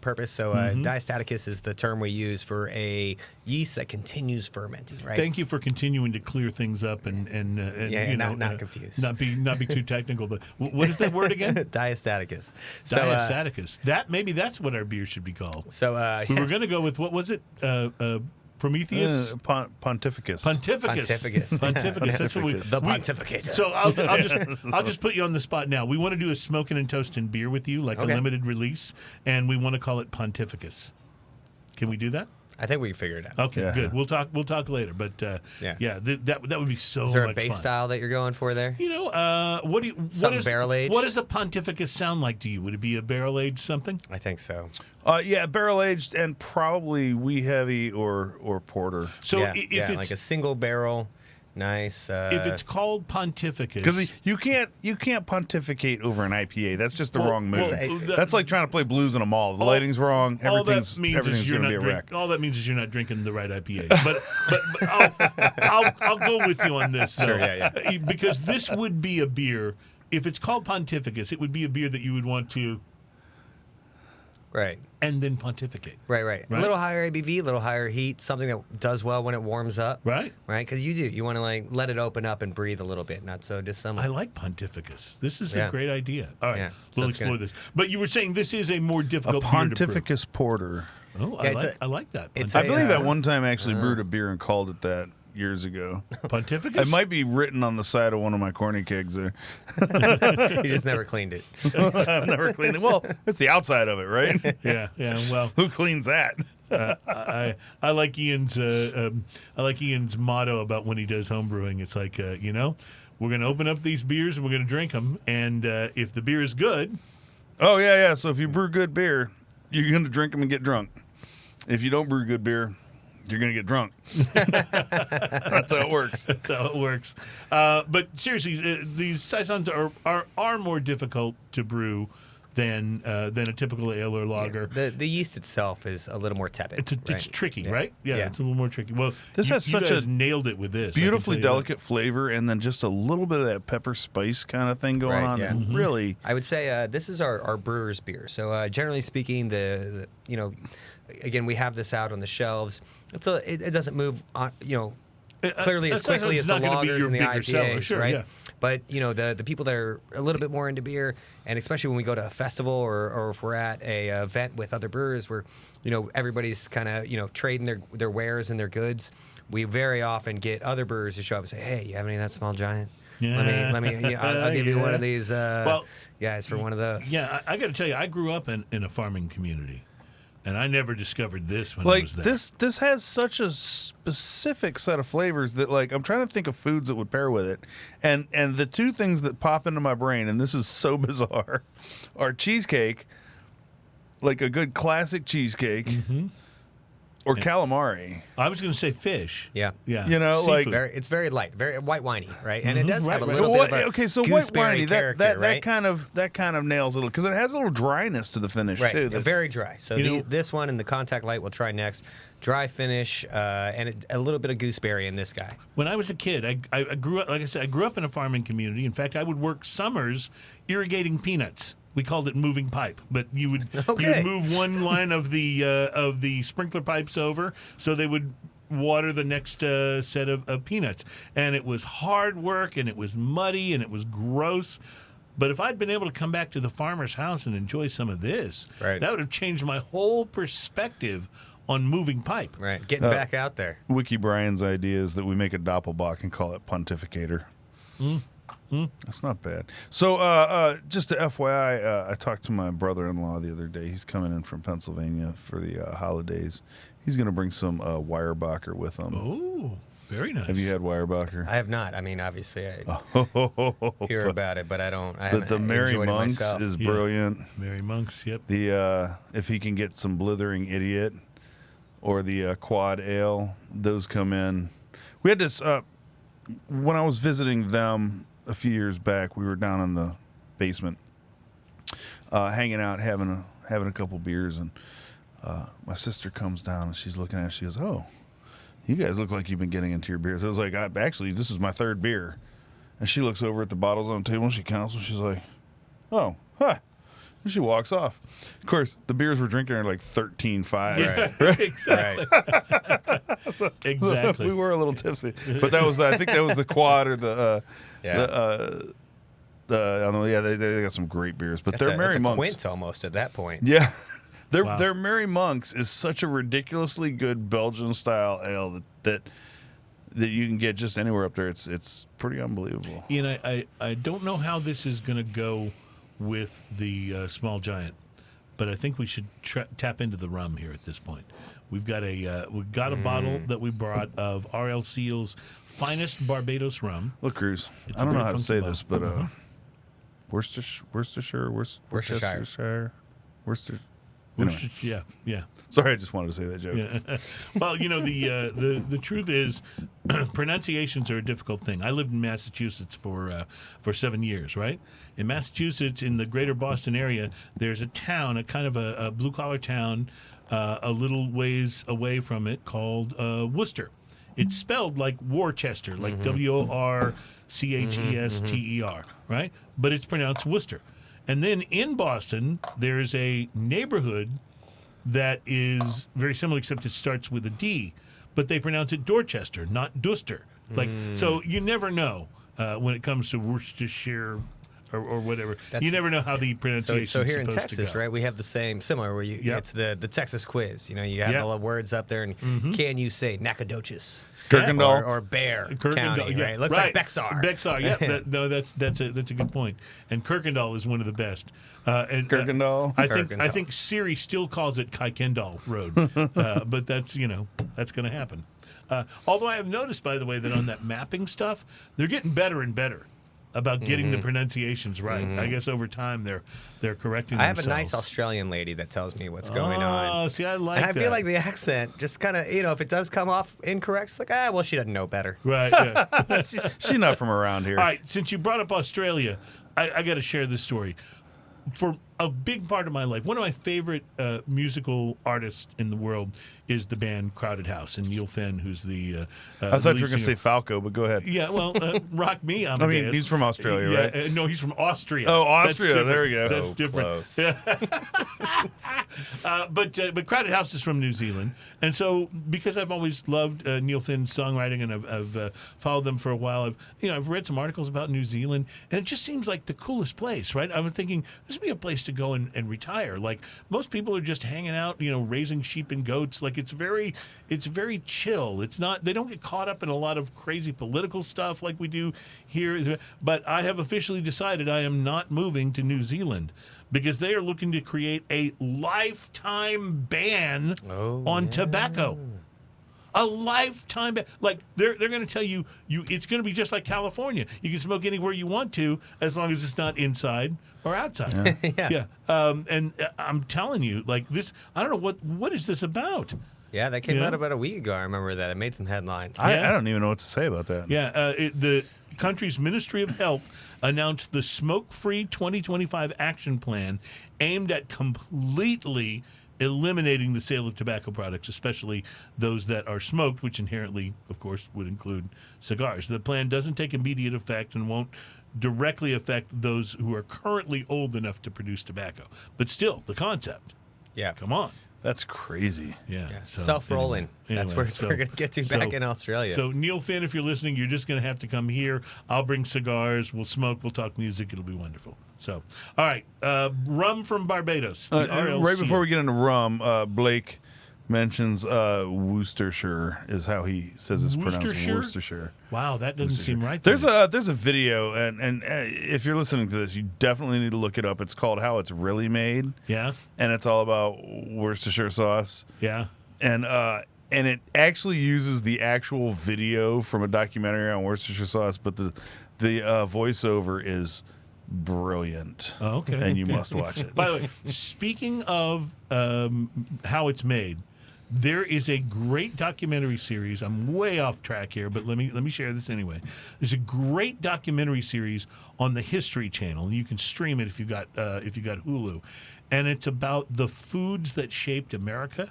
purpose. So diastaticus is the term we use for a yeast that continues fermenting. Right. Thank you for continuing to clear things up and Yeah, you not know, confused. not be too technical. But what is that word again? Diastaticus. So, Diastaticus. Maybe that's what our beer should be called. So We were going to go with what was it? Prometheus. Pontificus. Pontificus. Pontificus. That's what we. the we- pontificator. So I'll just put you on the spot now. We want to do a smoking and toasting beer with you, like Okay. a limited release, and we want to call it Pontificus. Can we do that? I think we can figure it out. Okay, Yeah. good. We'll talk later. But that would be so Is there a much base fun. style that you're going for there? You know, what Something barrel-aged? What does a Pontificus sound like to you? Would it be a barrel aged something? I think so. Yeah, barrel aged and probably wee heavy or porter. So yeah, if yeah, it's like a single barrel, nice. If it's called Pontificus, Because you can't pontificate over an IPA. That's just the wrong move. well, That's like trying to play blues in a mall. The lighting's wrong. Everything's going to be a wreck. All that means is you're not drinking the right IPA. But I'll go with you on this, though. Sure, yeah. Because this would be a beer. If it's called Pontificus, it would be a beer that you would want to Right. and then pontificate. Right. Right? A little higher ABV, a little higher heat, something that does well when it warms up. Right? Right? Because you want to like let it open up and breathe a little bit, not so dissimilar. I like Pontificus. This is Yeah. a great idea. All right, Yeah, we'll sounds explore good. this. But you were saying this is a more A difficult beer to brew. Pontificus Porter. Oh, Yeah, it's I like that. it's I believe a, at one time I actually brewed a beer and called it that years ago. Pontificus? It might be written on the side of one of my corny kegs there. You just never cleaned it. I've never cleaned it. Well, it's the outside of it, right? Yeah. Well, Who cleans that? I like Ian's motto about when he does home brewing. It's like we're going to open up these beers and we're going to drink them, and if the beer is good, Oh, yeah. So if you brew good beer, you're going to drink them and get drunk. If you don't brew good beer, you're going to get drunk. That's how it works. that's how it works. But seriously, these saisons are more difficult to brew than a typical ale or lager. The yeast itself is a little more tepid. It's tricky, Yeah. right? Yeah, it's a little more tricky. Well, This has you such guys a nailed it with this. I can Beautifully tell you that. delicate flavor, and then just a little bit of that pepper spice kind of thing going Right, on. yeah. And really, I would say this is our brewer's beer. So generally speaking, again, we have this out on the shelves. It doesn't move on, clearly as quickly as the not gonna be lagers your and the bigger IPAs, seller, sure, right? yeah. But the people that are a little bit more into beer, and especially when we go to a festival or if we're at a event with other brewers, where everybody's kind of trading their wares and their goods. We very often get other brewers to show up and say, "Hey, you have any of that Small Giant? Let me. I'll give you one of these guys for one of those." Yeah, I got to tell you, I grew up in a farming community, and I never discovered this when I like was there. this has such a specific set of flavors that I'm trying to think of foods that would pair with it, and the two things that pop into my brain, and this is so bizarre, are cheesecake, like a good classic cheesecake, or calamari. I was going to say fish. Yeah. Yeah. Like- Seafood. It's very light, very white winey, right? And it does have a right. little bit of a Okay, so white gooseberry winey character, right? that kind of nails it because it has a little dryness to the finish Right, too. yeah, very dry. So You know- this one and the Contact Light we'll try next. Dry finish and a little bit of gooseberry in this guy. When I was a kid, I grew up. Like I said, I grew up in a farming community. In fact, I would work summers irrigating peanuts. We called it moving pipe, but you would move one line of the sprinkler pipes over, so they would water the next set of peanuts. And it was hard work, and it was muddy, and it was gross. But if I'd been able to come back to the farmer's house and enjoy some of this, Right. that would have changed my whole perspective on moving pipe. Right, getting back out there. Wiki Brian's idea is that we make a Doppelbock and call it Pontificator. That's not bad. So, just to FYI, I talked to my brother-in-law the other day. He's coming in from Pennsylvania for the holidays. He's going to bring some Weyerbacher with him. Oh, very nice. Have you had Weyerbacher? I have not. I mean, obviously, I hear about it, but I don't. I the haven't Mary enjoyed it Monks myself. is Yeah. brilliant. Mary Monks, yep. The if he can get some Blithering Idiot or the Quad Ale, those come in. We had this when I was visiting them a few years back. We were down in the basement, hanging out, having a couple beers, and my sister comes down and she's looking at it. She goes, "Oh, you guys look like you've been getting into your beers." I was like, "Actually, this is my third beer." And she looks over at the bottles on the table and she counts and she's like, "Oh, huh." And she walks off. Of course, the beers we're drinking are like 13.5. Right. Exactly. Right. Exactly. We were a little tipsy, but I think that was the Quad or the I don't know. Yeah, they got some great beers, but they're Merry that's a Monks. quint almost at that point. Yeah, Wow. their Merry Monks is such a ridiculously good Belgian style ale that you can get just anywhere up there. It's pretty unbelievable. Ian, I don't know how this is going to go with the Small Giant, but I think we should tap into the rum here at this point. We've got a bottle that we brought of R.L. Seale's finest Barbados rum. Look, Cruz, It's I a don't know very how to funky say bottle. this, but Worcestershire. Yeah, yeah. Sorry, I just wanted to say that joke. Yeah. Well, the truth is, pronunciations are a difficult thing. I lived in Massachusetts for 7 years, right? In Massachusetts, in the greater Boston area, there's a town, a kind of a blue-collar town, a little ways away from it called Worcester. It's spelled like Worcester, like Worchester, right? But it's pronounced Worcester. And then in Boston, there's a neighborhood that is very similar, except it starts with a D, but they pronounce it Dorchester, not Duster. So you never know when it comes to Worcestershire or whatever. You never know how the pronunciation. So here in supposed Texas, to go. right, we have the similar where it's the Texas quiz. You have the words up there, and can you say Nacogdoches? Kirkendall or Bear County, right? Looks like Bexar. Bexar, yeah. That's a good point. And Kirkendall is one of the best. Kirkendall. I think Siri still calls it Kuykendall Road, but that's going to happen. Although I have noticed, by the way, that on that mapping stuff, they're getting better and better about getting the pronunciations right. I guess over time they're correcting I have themselves. a nice Australian lady that tells me what's going on. Oh, see, I like and that. I feel like the accent just kind of, if it does come off incorrect, it's like, well, she doesn't know better. Right, yeah. She's not from around here. All right, since you brought up Australia, I got to share this story. For a big part of my life, one of my favorite musical artists in the world is the band Crowded House, and Neil Finn, who's the I thought you were going to say Falco, but go ahead. Yeah, well, Rock Me, I mean, he's from Australia, right? No, he's from Austria. Oh, Austria. There we go. That's So different. close. But Crowded House is from New Zealand, and so because I've always loved Neil Finn's songwriting, and I've followed them for a while, I've read some articles about New Zealand, and it just seems like the coolest place, right? I'm thinking this would be a place to go and retire. Like most people are just hanging out, raising sheep and goats. Like it's very chill. It's not. They don't get caught up in a lot of crazy political stuff like we do here. But I have officially decided I am not moving to New Zealand, because they are looking to create a lifetime ban on tobacco. A lifetime ban. Like they're going to tell you it's going to be just like California. You can smoke anywhere you want to as long as it's not inside or outside. Yeah. And I'm telling you, like this, I don't know what is this about. Yeah, that came out about a week ago. I remember that. It made some headlines. I don't even know what to say about that. Yeah, the country's Ministry of Health announced the Smoke-Free 2025 action plan aimed at completely eliminating the sale of tobacco products, especially those that are smoked, which inherently, of course, would include cigars. The plan doesn't take immediate effect and won't directly affect those who are currently old enough to produce tobacco. But still, the concept. Yeah. Come on. That's crazy. Yeah. Self-rolling. That's where we're going to get to back in Australia. So, Neil Finn, if you're listening, you're just going to have to come here. I'll bring cigars. We'll smoke. We'll talk music. It'll be wonderful. So, all right. Rum from Barbados. The Right before we get into rum, Blake mentions Worcestershire is how he says it's pronounced. Worcestershire. Wow, that doesn't seem right. There's a video, and if you're listening to this, you definitely need to look it up. It's called How It's Really Made. Yeah. And it's all about Worcestershire sauce. Yeah. And it actually uses the actual video from a documentary on Worcestershire sauce, but the voiceover is brilliant. Oh, okay. And you must watch it. By the way, speaking of how it's made, there is a great documentary series. I'm way off track here, but let me share this anyway. There's a great documentary series on the History Channel. You can stream it if you got Hulu, and it's about the foods that shaped America,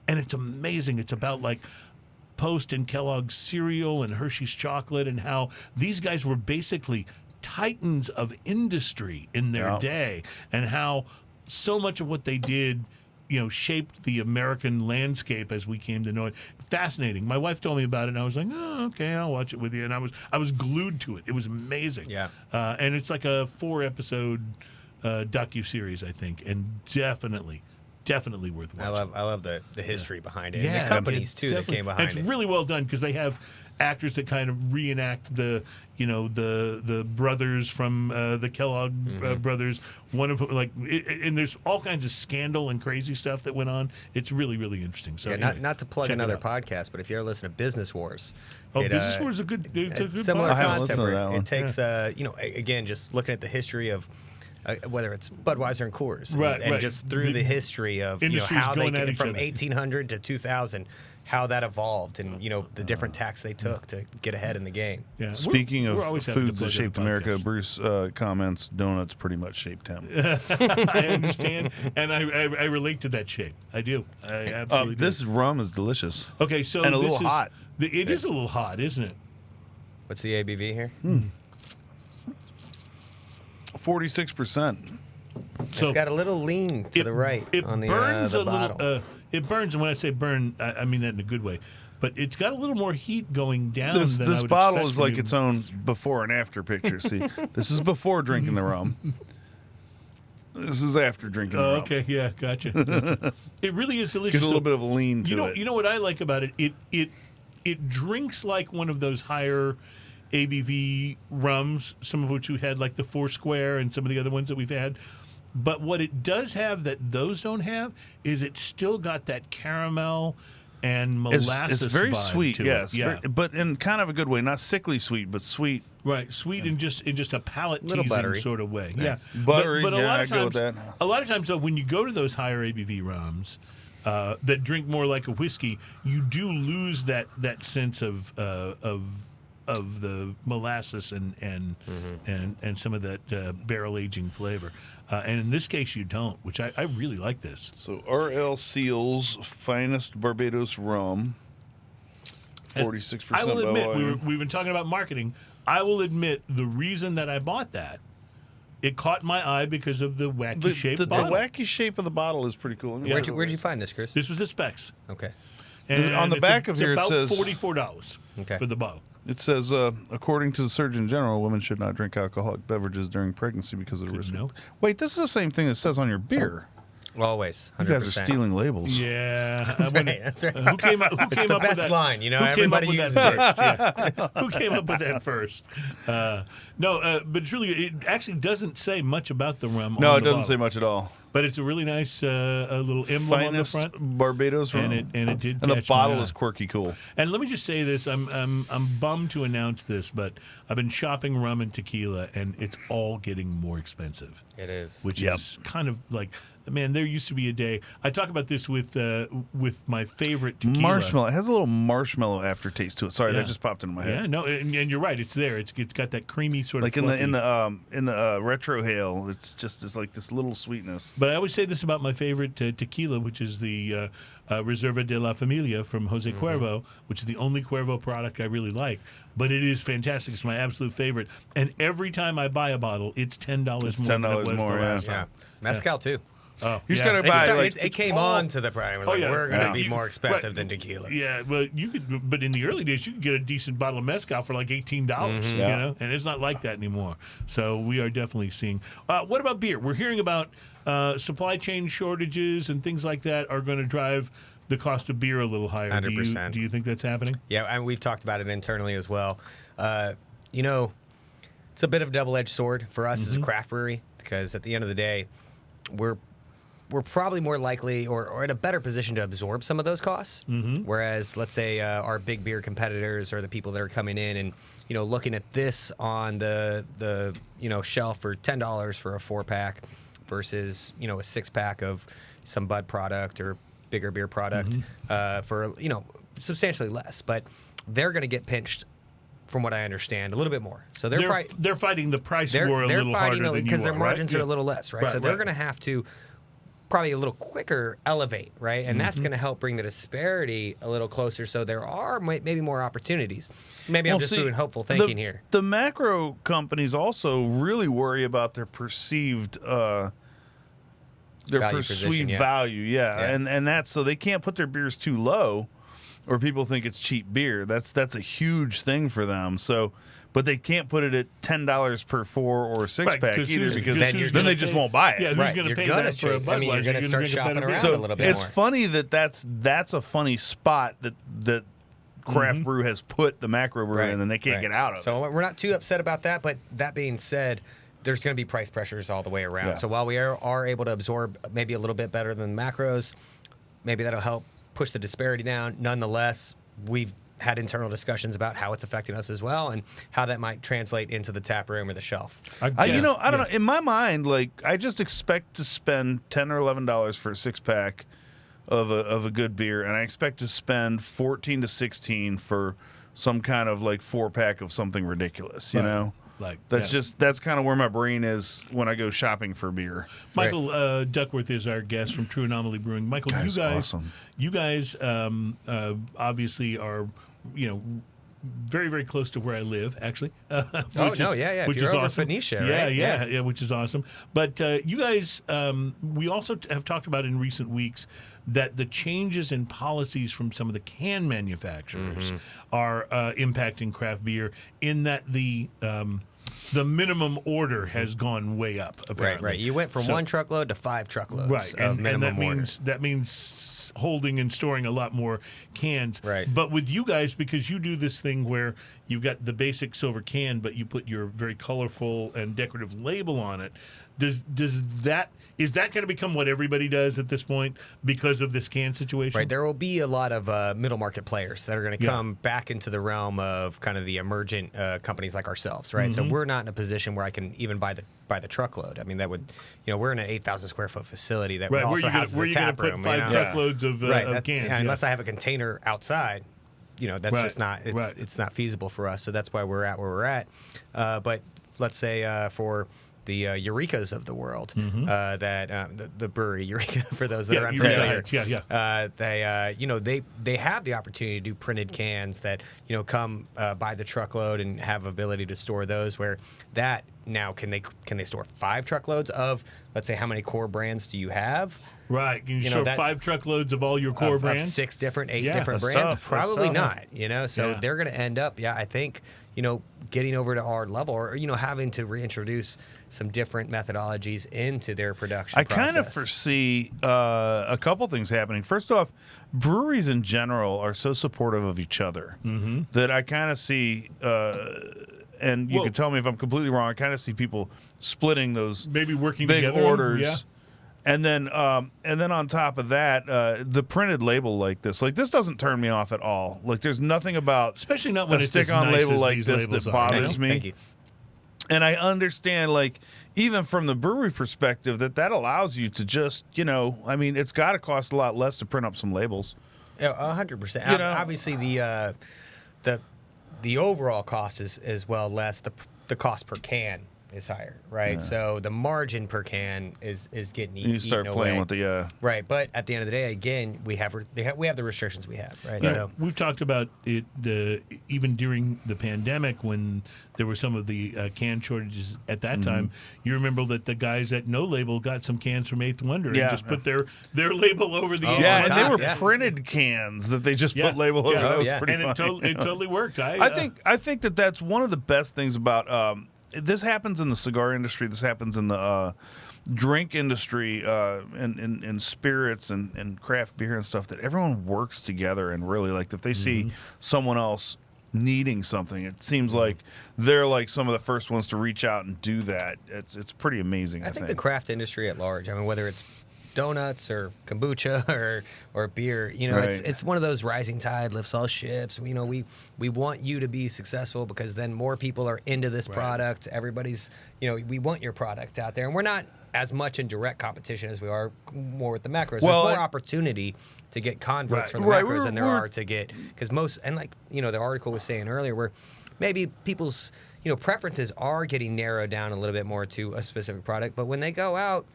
and it's amazing. It's about like Post and Kellogg's cereal and Hershey's chocolate, and how these guys were basically titans of industry in their day, and how so much of what they did shaped the American landscape as we came to know it. Fascinating. My wife told me about it, and I was like, oh, okay, I'll watch it with you. And I was glued to it. It was amazing. Yeah. And it's like a 4-episode docu-series, I think, and definitely worth watching. I love the history behind it. Yeah, And the companies, too, that definitely. came behind it's it. It's really well done because they have actors that kind of reenact the brothers from the Kellogg brothers. One of them, and there's all kinds of scandal and crazy stuff that went on. It's really, really interesting. So anyway, not to plug another podcast, but if you ever listen to Business Wars, Business Wars is a good similar podcast. concept. I haven't listened to that one. It takes again, just looking at the history of whether it's Budweiser and Coors, and, Right, and right. just through the history of Industries how they going at came each from other. 1800 to 2000, how that evolved, and the different tacks they took to get ahead in the game. Yeah. Speaking We're of always having to foods that plug in shaped the America, podcast. Bruce comments donuts pretty much shaped him. I understand, and I relate to that shape. I do. I absolutely do. This rum is delicious. Okay, so and a this little hot. It is a little hot, isn't it? What's the ABV here? 46%. So It's got a little lean to the right It on the burns the a bottle. little. It burns, and when I say burn, I mean that in a good way. But it's got a little more heat going down. This than I this would bottle expect is from like you. its own before and after picture. See, this is before drinking the rum. This is after drinking the Oh, rum. okay, yeah, gotcha. It really is delicious. Gives a little So, bit of a lean to it. You know what I like about it? It drinks like one of those higher ABV rums, some of which we had, like the Foursquare and some of the other ones that we've had. But what it does have that those don't have is it's still got that caramel and molasses. It's very vibe sweet, to yes, it. Yeah, but in kind of a good way, not sickly sweet, but sweet. right. Sweet in just a palate Little teasing buttery. sort of way. Nice. Yeah, Buttery, But a yeah, lot I of go with times, that. a lot of times though, when you go to those higher ABV rums that drink more like a whiskey, you do lose that sense of the molasses and some of that barrel aging flavor. And in this case, you don't, which I really like this. So R.L. Seale's finest Barbados rum, 46% I will by admit, volume. we've been talking about marketing. I will admit the reason that I bought that, it caught my eye because of the wacky shaped the bottle. wacky shape of the bottle is pretty cool. Where'd you find this, Chris? This was at Specs. Okay. On the it's back of it's here it about says- Okay. $44 for the bottle. It says, according to the Surgeon General, women should not drink alcoholic beverages during pregnancy because of the risk. know. Wait, this is the same thing that says on your beer. Always. 100%. You guys are stealing labels. Yeah, That's right. That's right. Who came up? Who It's came the up with best that? line, you know. Who came up Everybody with uses that it. first? Yeah. Who came up with that first? But truly, it actually doesn't say much about the rum. No, on it the doesn't say bottle. much at all. But it's a really nice a little emblem Finest on the front, Barbados rum. and it did. And the catch my bottle eye. is quirky cool. And let me just say this: I'm bummed to announce this, but I've been shopping rum and tequila, and it's all getting more expensive. It is. Which Yep. is kind of like, man, there used to be a day. I talk about this with my favorite tequila. Marshmallow. It has a little marshmallow aftertaste to it. Sorry, Yeah. that just popped into my head. Yeah, no, and you're right. It's there. It's got that creamy sort Like of in fluffy. the retrohale, it's like this little sweetness. But I always say this about my favorite tequila, which is the Reserva de la Familia from Jose Cuervo, which is the only Cuervo product I really like. But it is fantastic. It's my absolute favorite. And every time I buy a bottle, it's $10 It's more than it $10 was more, the yeah. last Yeah. time. Mezcal, too. Oh, You just yeah. gotta It, buy, started- like, it came all- on to the prime. We're Oh, like, yeah. we're going to Yeah. be You- more expensive right. than tequila. Yeah, but you could. But in the early days, you could get a decent bottle of mezcal for like $18. You Yeah. know, and it's not like that anymore. So we are definitely seeing. What about beer? We're hearing about supply chain shortages and things like that are going to drive the cost of beer a little higher. 100%. Do you think that's happening? Yeah, and we've talked about it internally as well. It's a bit of a double-edged sword for us as a craft brewery, because at the end of the day, we're probably more likely or in a better position to absorb some of those costs. Whereas, let's say our big beer competitors or the people that are coming in and looking at this on the shelf for $10 for a 4-pack versus a 6-pack of some Bud product or bigger beer product for substantially less, but they're going to get pinched, from what I understand, a little bit more. So They're fighting the price war a they're little fighting harder than because you their are, margins right? are Yeah. a little less, right? Right, So they're right. going to have to probably a little quicker elevate, right? And that's going to help bring the disparity a little closer. So there are maybe more opportunities. Maybe I'm Well, just see, doing hopeful thinking here. The macro companies also really worry about their perceived Value position, yeah. value, Yeah. and that's so they can't put their beers too low, or people think it's cheap beer. That's a huge thing for them. So, but they can't put it at $10 per 4 or 6-pack Right, 'cause either, who's- because then then, you're they gonna just pay- won't buy it. Yeah, who's Right, going to you're pay gonna that for a change- I mean, you're Budweiser? gonna start drink a shopping better around beer. a little bit It's more. funny that's a funny spot that craft brew has put the macro brew in, and they can't right. get out of it. So we're not too upset about that, but that being said, there's going to be price pressures all the way around. Yeah. So while we are able to absorb maybe a little bit better than macros, maybe that'll help push the disparity down. Nonetheless, we've had internal discussions about how it's affecting us as well, and how that might translate into the tap room or the shelf. I don't know. In my mind, like I just expect to spend $10 or $11 for a 6-pack of a good beer, and I expect to spend 14 to 16 for some kind of like 4-pack of something ridiculous. You know, like that's kind of where my brain is when I go shopping for beer. Michael Duckworth is our guest from True Anomaly Brewing. Michael, Awesome. You guys obviously are, very, very close to where I live, actually. Which if which you're is over awesome. Phoenicia, Yeah, which is awesome. But you guys, we also have talked about in recent weeks that the changes in policies from some of the can manufacturers are impacting craft beer, in that the minimum order has gone way up. Apparently. Right. You went from 1 truckload to 5 truckloads of minimum order. That means holding and storing a lot more cans. Right. But with you guys, because you do this thing where you've got the basic silver can, but you put your very colorful and decorative label on it, is that going to become what everybody does at this point because of this can situation? Right. There will be a lot of middle market players that are going to come back into the realm of kind of the emergent companies like ourselves, right? So we're not in a position where I can even buy the truckload. I mean, that would, we're in an 8,000 square foot facility that also houses a tap room. Where are you going to put 5 truckloads of cans? Yeah, unless I have a container outside, that's just not, it's not feasible for us. So that's why we're at where we're at. But let's say for the Eurekas of the world, the brewery Eureka, for those that are unfamiliar. They have the opportunity to do printed cans that come by the truckload and have ability to store those. Where that now can they store 5 truckloads of, let's say, how many core brands do you have? Right, you store 5 truckloads of all your core brands, of 6 different, 8 different brands. Tough. Probably not. So they're going to end up, I think, getting over to our level, or having to reintroduce some different methodologies into their production process. I kind of foresee a couple things happening. First off, breweries in general are so supportive of each other that I kind of see, and you can tell me if I'm completely wrong, I kind of see people splitting those maybe working big together, orders. Yeah. And then on top of that, the printed label like this doesn't turn me off at all. Like, there's nothing about, especially not when a it's as stick-on nice label as like these this labels that are. bothers me. Thank you. And I understand, like, even from the brewery perspective, that allows you to just, it's got to cost a lot less to print up some labels. 100%. Obviously, the overall cost is well less. The cost per can is higher, right? Yeah. So the margin per can is getting eaten. You start playing with the right. But at the end of the day, again, we have the restrictions we have, right? Yeah. So we've talked about it even during the pandemic when there were some of the can shortages at that time. You remember that the guys at No Label got some cans from Eighth Wonder and just put their label over the and they were printed cans that they just put label over. That was pretty funny. It totally worked. I think that's one of the best things about. This happens in the cigar industry. This happens in the drink industry, in spirits and craft beer and stuff. That everyone works together, and really, like, if they see someone else needing something, it seems like they're like some of the first ones to reach out and do that. It's pretty amazing. I think the craft industry at large. I mean, whether it's donuts or kombucha or beer, it's one of those rising tide lifts all ships. We want you to be successful because then more people are into this product. Everybody's, we want your product out there, and we're not as much in direct competition as we are more with the macros. Well, there's more opportunity to get converts from the macros than there are to get, because most, and like the article was saying earlier, where maybe people's preferences are getting narrowed down a little bit more to a specific product, but when they go out,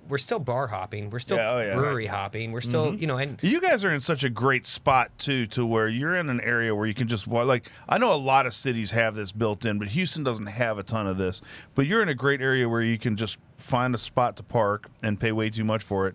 we're still bar hopping. We're still brewery hopping. We're still, and you guys are in such a great spot too, to where you're in an area where you can just, like, I know a lot of cities have this built in, but Houston doesn't have a ton of this. But you're in a great area where you can just find a spot to park and pay way too much for it.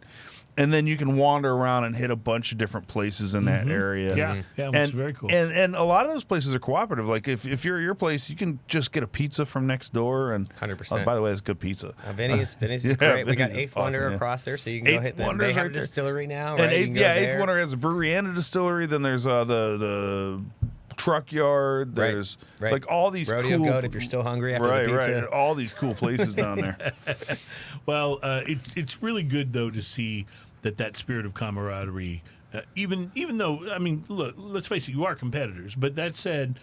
And then you can wander around and hit a bunch of different places in that area. Yeah, which is very cool. And a lot of those places are cooperative. Like, if you're at your place, you can just get a pizza from next door. And 100%. By the way, it's good pizza. Vinny's is great. We got Eighth Wonder across there, so you can go hit them. They have a distillery now, right? And Eighth Wonder has a brewery and a distillery. Then there's the truck yard. There's like all these Rodeo cool, Goat if you're still hungry after the pizza. Right. All these cool places down there. Well, it's really good though to see that spirit of camaraderie even though, I mean, look, let's face it, you are competitors. But that said,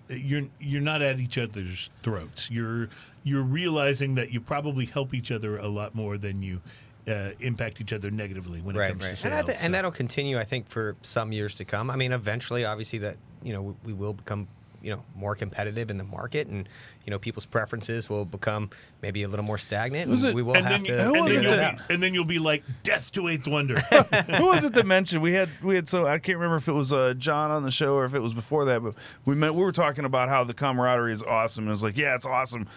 you're not at each other's throats. You're realizing that you probably help each other a lot more than you impact each other negatively when it comes to sales. And that'll continue, I think, for some years to come. I mean, eventually, obviously, that we will become more competitive in the market, and people's preferences will become maybe a little more stagnant. And we will have to. And then you'll be like Death to Eighth Wonder. Who was it that mentioned we had so I can't remember if it was John on the show or if it was before that, but we were talking about how the camaraderie is awesome, and it was like, yeah, it's awesome.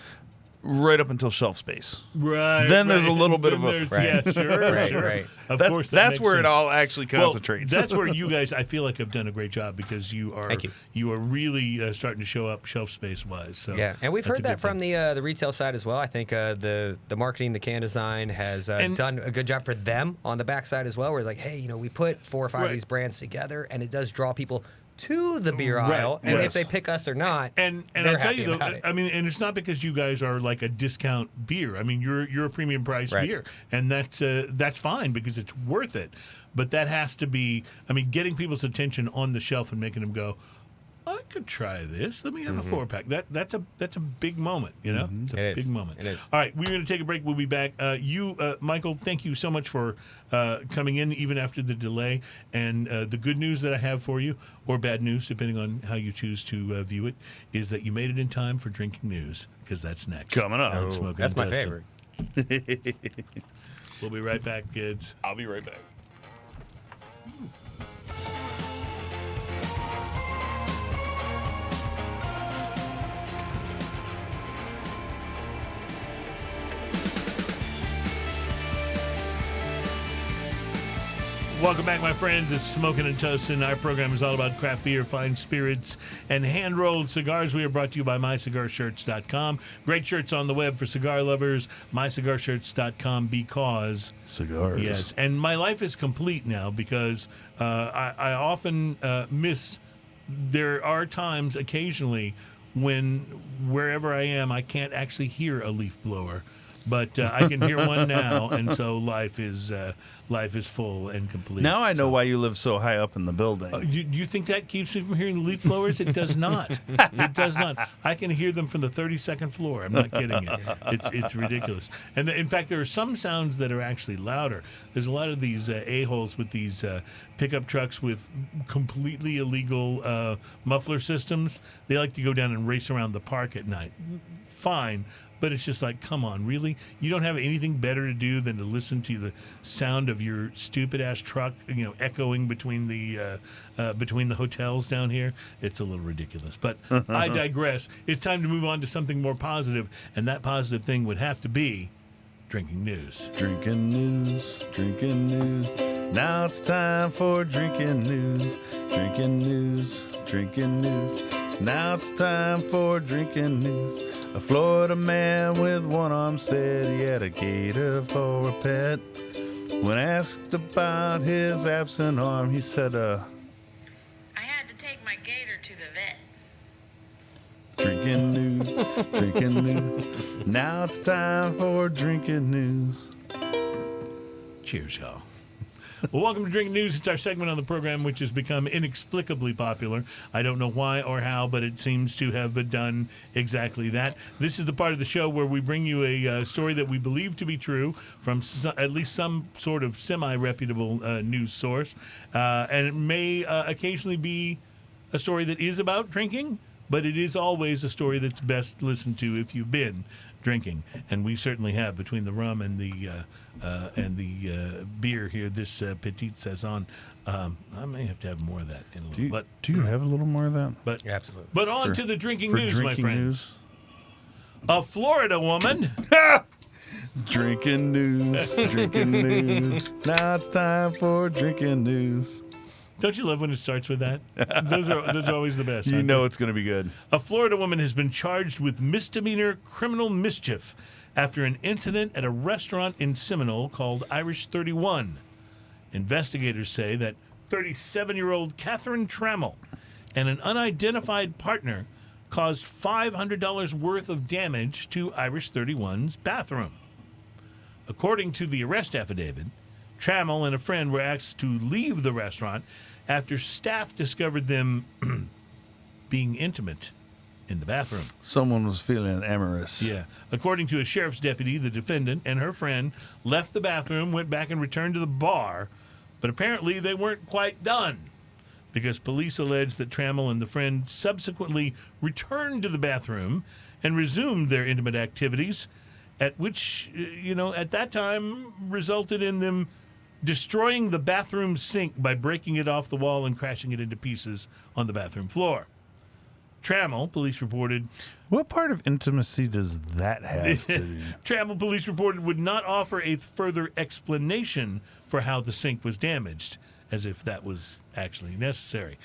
Right up until shelf space. Right. Then there's a little bit of a... Yeah, sure. Right. Of course, that's where sense. it all actually concentrates. Well, that's where you guys, I feel like, have done a great job, because you are really starting to show up shelf space wise. So yeah, and we've heard that from the retail side as well. I think the marketing, the can design has done a good job for them on the backside as well. We're like, hey, we put 4 or 5 of these brands together, and it does draw people to the beer aisle, and if they pick us or not, and I'll tell you though, I mean, and it's not because you guys are like a discount beer. I mean, you're a premium price beer, and that's fine because it's worth it. But that has to be, I mean, getting people's attention on the shelf and making them go, I could try this. Let me have a 4-pack. That's a big moment, It's a big moment. It is. All right, we're going to take a break. We'll be back. Michael, thank you so much for coming in even after the delay. And the good news that I have for you, or bad news, depending on how you choose to view it, is that you made it in time for Drinking News, because that's next. Coming up. That's my favorite. We'll be right back, kids. I'll be right back. Welcome back, my friends. It's Smoking and Toasting. Our program is all about craft beer, fine spirits, and hand-rolled cigars. We are brought to you by MyCigarShirts.com. Great shirts on the web for cigar lovers. MyCigarShirts.com, because cigars. Yes, and my life is complete now, because I often miss. There are times, occasionally, when wherever I am, I can't actually hear a leaf blower. But I can hear one now, and so life is full and complete. Now I know why you live so high up in the building. Do you think that keeps me from hearing the leaf blowers? It does not. It does not. I can hear them from the 32nd floor. I'm not kidding you. It's ridiculous. And in fact, there are some sounds that are actually louder. There's a lot of these a-holes with these pickup trucks with completely illegal muffler systems. They like to go down and race around the park at night. Fine. But it's just like, come on, really? You don't have anything better to do than to listen to the sound of your stupid-ass truck, echoing between the hotels down here? It's a little ridiculous. But I digress. It's time to move on to something more positive, and that positive thing would have to be Drinking News. Drinking news, drinking news. Now it's time for drinking news. Drinking news, drinking news. Now it's time for drinking news. A Florida man with one arm said he had a gator for a pet. When asked about his absent arm, he said, I had to take my gator to the vet. Drinking news, drinking news. Now it's time for drinking news. Cheers, y'all. Well, welcome to Drinking News. It's our segment on the program which has become inexplicably popular. I don't know why or how, but it seems to have done exactly that. This is the part of the show where we bring you a story that we believe to be true from at least some sort of semi-reputable news source. And it may occasionally be a story that is about drinking, but it is always a story that's best listened to if you've been drinking, and we certainly have, between the rum and the beer here. This Petite Saison. I may have to have more of that in a little. Do you have a little more of that? But absolutely. But on to the drinking news, drinking my friends. News. A Florida woman. Drinking news, drinking news. Now it's time for drinking news. Don't you love when it starts with that? Those are always the best. You know it's going to be good. A Florida woman has been charged with misdemeanor criminal mischief after an incident at a restaurant in Seminole called Irish 31. Investigators say that 37-year-old Catherine Trammell and an unidentified partner caused $500 worth of damage to Irish 31's bathroom. According to the arrest affidavit, Trammell and a friend were asked to leave the restaurant after staff discovered them being intimate in the bathroom. Someone was feeling amorous. Yeah. According to a sheriff's deputy, the defendant and her friend left the bathroom, went back and returned to the bar, but apparently they weren't quite done because police allege that Trammell and the friend subsequently returned to the bathroom and resumed their intimate activities, at which, at that time resulted in them destroying the bathroom sink by breaking it off the wall and crashing it into pieces on the bathroom floor. Trammell, police reported. What part of intimacy does that have to do? Trammell, police reported, would not offer a further explanation for how the sink was damaged, as if that was actually necessary.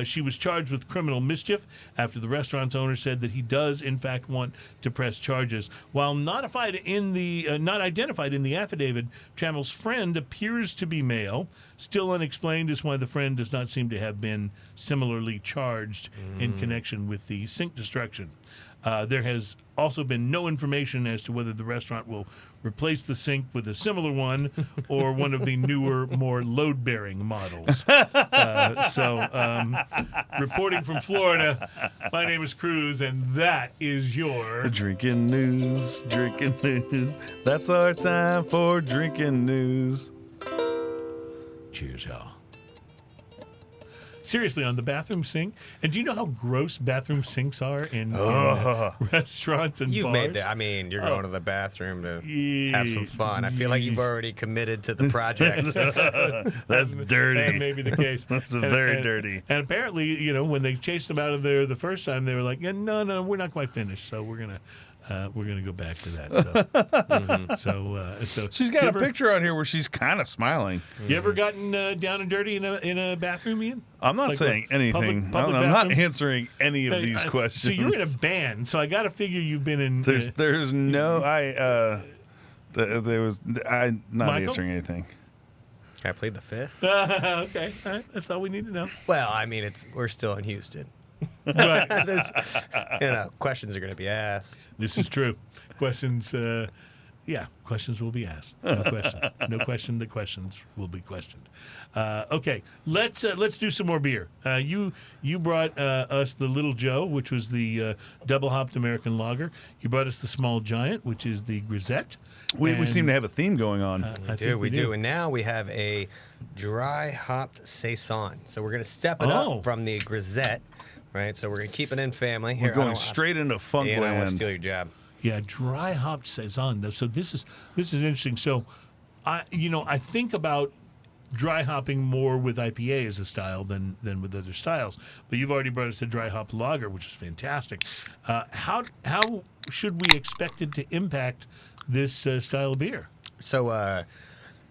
She was charged with criminal mischief after the restaurant's owner said that he does, in fact, want to press charges. While not identified in the affidavit, Trammell's friend appears to be male. Still unexplained is why the friend does not seem to have been similarly charged in connection with the sink destruction. There has also been no information as to whether the restaurant will replace the sink with a similar one or one of the newer, more load-bearing models. Reporting from Florida, my name is Cruz, and that is your... Drinking news, drinking news. That's our time for drinking news. Cheers, y'all. Seriously, on the bathroom sink. And do you know how gross bathroom sinks are in restaurants and You bars? made that. I mean, you're going to the bathroom to have some fun. I feel like you've already committed to the project. That's dirty. That may be the case. That's very dirty. And apparently, when they chased them out of there the first time, they were like, yeah, no, we're not quite finished, so we're gonna go back to that. So She's got a picture on here where she's kind of smiling. You ever gotten down and dirty in a bathroom, Ian? I'm not saying anything. Public I'm not bathroom? answering any of these questions. So you're in a band, so I got to figure you've been in. There's no. I'm not Michael? answering anything. I played the fifth. Okay, all right, that's all we need to know. Well, I mean, we're still in Houston. Right. Questions are going to be asked. This is true. Questions. Questions will be asked. No question. No question. The questions will be questioned. Okay, let's do some more beer. You brought us the Little Joe, which was the double hopped American lager. You brought us the Small Giant, which is the Grisette. We seem to have a theme going on. We do. And now we have a dry hopped saison. So we're going to step it up from the Grisette, right? So we're going to keep it in family. We're going straight into funk I don't want to land. steal your job. Yeah, dry hopped saison. So this is interesting. So I think about dry hopping more with IPA as a style than with other styles. But you've already brought us a dry hopped lager, which is fantastic. How should we expect it to impact this style of beer? So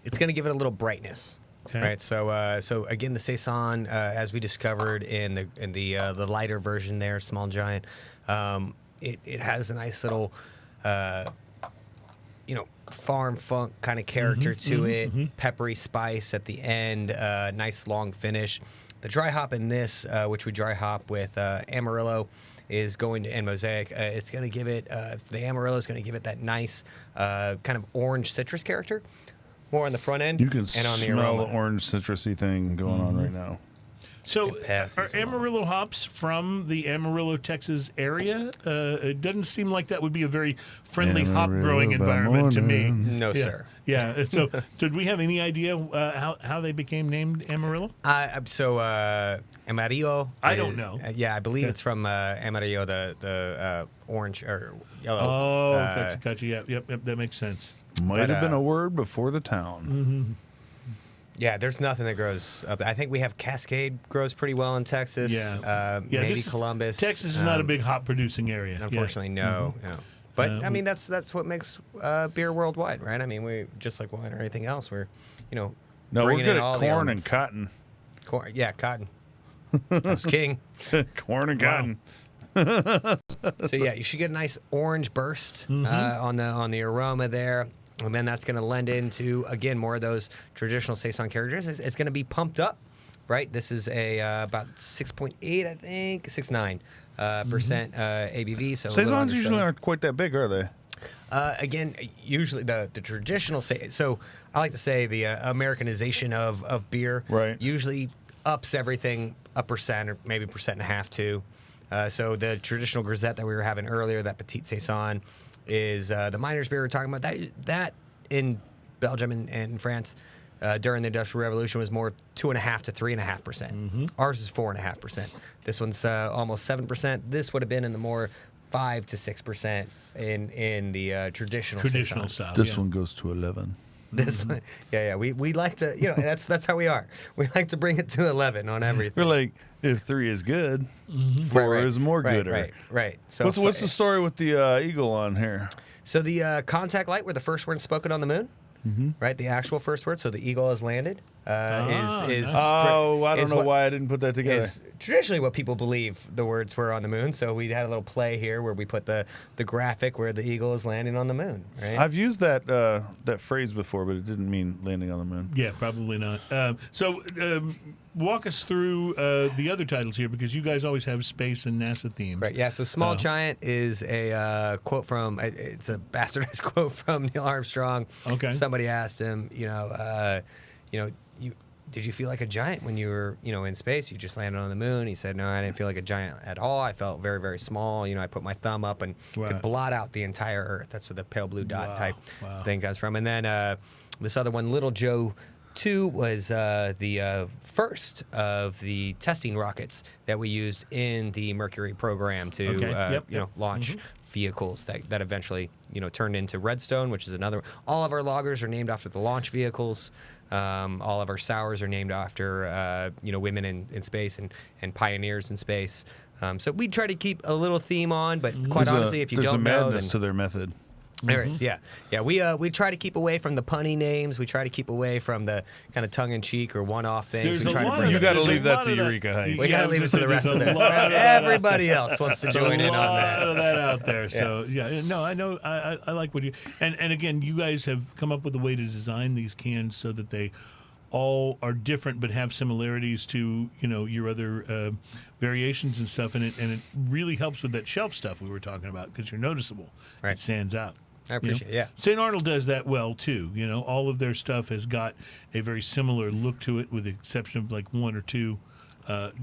it's going to give it a little brightness. Okay. Right. So again, the saison, as we discovered in the lighter version there, Small Giant, it has a nice little farm funk kind of character to it, peppery spice at the end, nice long finish. The dry hop in this, which we dry hop with Amarillo, is going to, and Mosaic, it's going to give it, the Amarillo is going to give it that nice kind of orange citrus character, more on the front end. You can and on smell the the orange citrusy thing going on right now. So It passes are Amarillo hops from the Amarillo, Texas area? It doesn't seem like that would be a very friendly hop growing environment to me. No, Yeah. sir. Yeah. So did we have any idea how they became named Amarillo? Amarillo. I don't know. Yeah, I believe it's from Amarillo, the orange or yellow. Oh, gotcha. Yep. That makes sense. Might have been a word before the town. Yeah, there's nothing that grows up. I think we have Cascade grows pretty well in Texas. Yeah. Maybe Columbus. Texas is not a big hop producing area. Unfortunately, no. But I mean, that's what makes beer worldwide, right? I mean, we just like wine or anything else. We're, No, we're bringing good in all at the corn and elements. cotton. Corn, yeah, cotton. That's king. Corn and cotton. So yeah, you should get a nice orange burst on the aroma there, and then that's going to lend into again more of those traditional saison characters. It's going to be pumped up, right? This is a about 6.8, I think, 6.9% ABV. So a little Saisons under usually 7. aren't quite that big, are they? Again, usually the traditional so I like to say the Americanization of beer Right. usually ups everything a percent or maybe 1.5% too. So the traditional grisette that we were having earlier, that Petite Saison, is the miners beer we're talking about. That in Belgium and France during the Industrial Revolution was more 2.5 to 3.5%. Ours is 4.5%. This one's almost 7%. This would have been in the more 5 to 6% in the traditional Saison. style. This yeah. one goes to 11. This one, yeah. We like to, that's how we are. We like to bring it to 11 on everything. We're like, if 3 is good, 4 Right, is more right, gooder. Right. So What's the story with the eagle on here? So the contact light were the first words spoken on the moon, right? The actual first word. So the eagle has landed. Is Oh, I don't is know what- why I didn't put that together. Is traditionally what people believe the words were on the moon. So we had a little play here where we put the graphic where the eagle is landing on the moon. Right. I've used that phrase before, but it didn't mean landing on the moon. Yeah, probably not. Walk us through the other titles here, because you guys always have space and NASA themes. Right. Yeah. So Small Giant is a quote from. It's a bastardized quote from Neil Armstrong. Okay. Somebody asked him, did you feel like a giant when you were, in space? You just landed on the moon. He said, no, I didn't feel like a giant at all. I felt very, very small. I put my thumb up and could Right. blot out the entire Earth. That's where the pale blue dot type Wow. thing comes from. And then this other one, Little Joe 2, was the first of the testing rockets that we used in the Mercury program to, Okay. Yep. launch vehicles that eventually, turned into Redstone, which is another. All of our loggers are named after the launch vehicles. All of our sours are named after, women in space and pioneers in space. So we try to keep a little theme on, but quite honestly, if you there's don't a know, madness then to their method. there is, yeah. We try to keep away from the punny names. We try to keep away from the kind of tongue-in-cheek or one-off things. There's We a try to lot bring of You it- got to There's a leave that lot to of that. Eureka Heights. We Yeah, got to leave it to the there's rest a of them. lot of that. Everybody else wants to join in on A lot that. of that out there. So yeah, no, I know. I like what you and again, you guys have come up with a way to design these cans so that they all are different but have similarities to your other variations and stuff, and it really helps with that shelf stuff we were talking about, because you're noticeable. Right. It stands out. I appreciate it, yeah. St. Arnold does that well too. All of their stuff has got a very similar look to it, with the exception of like one or two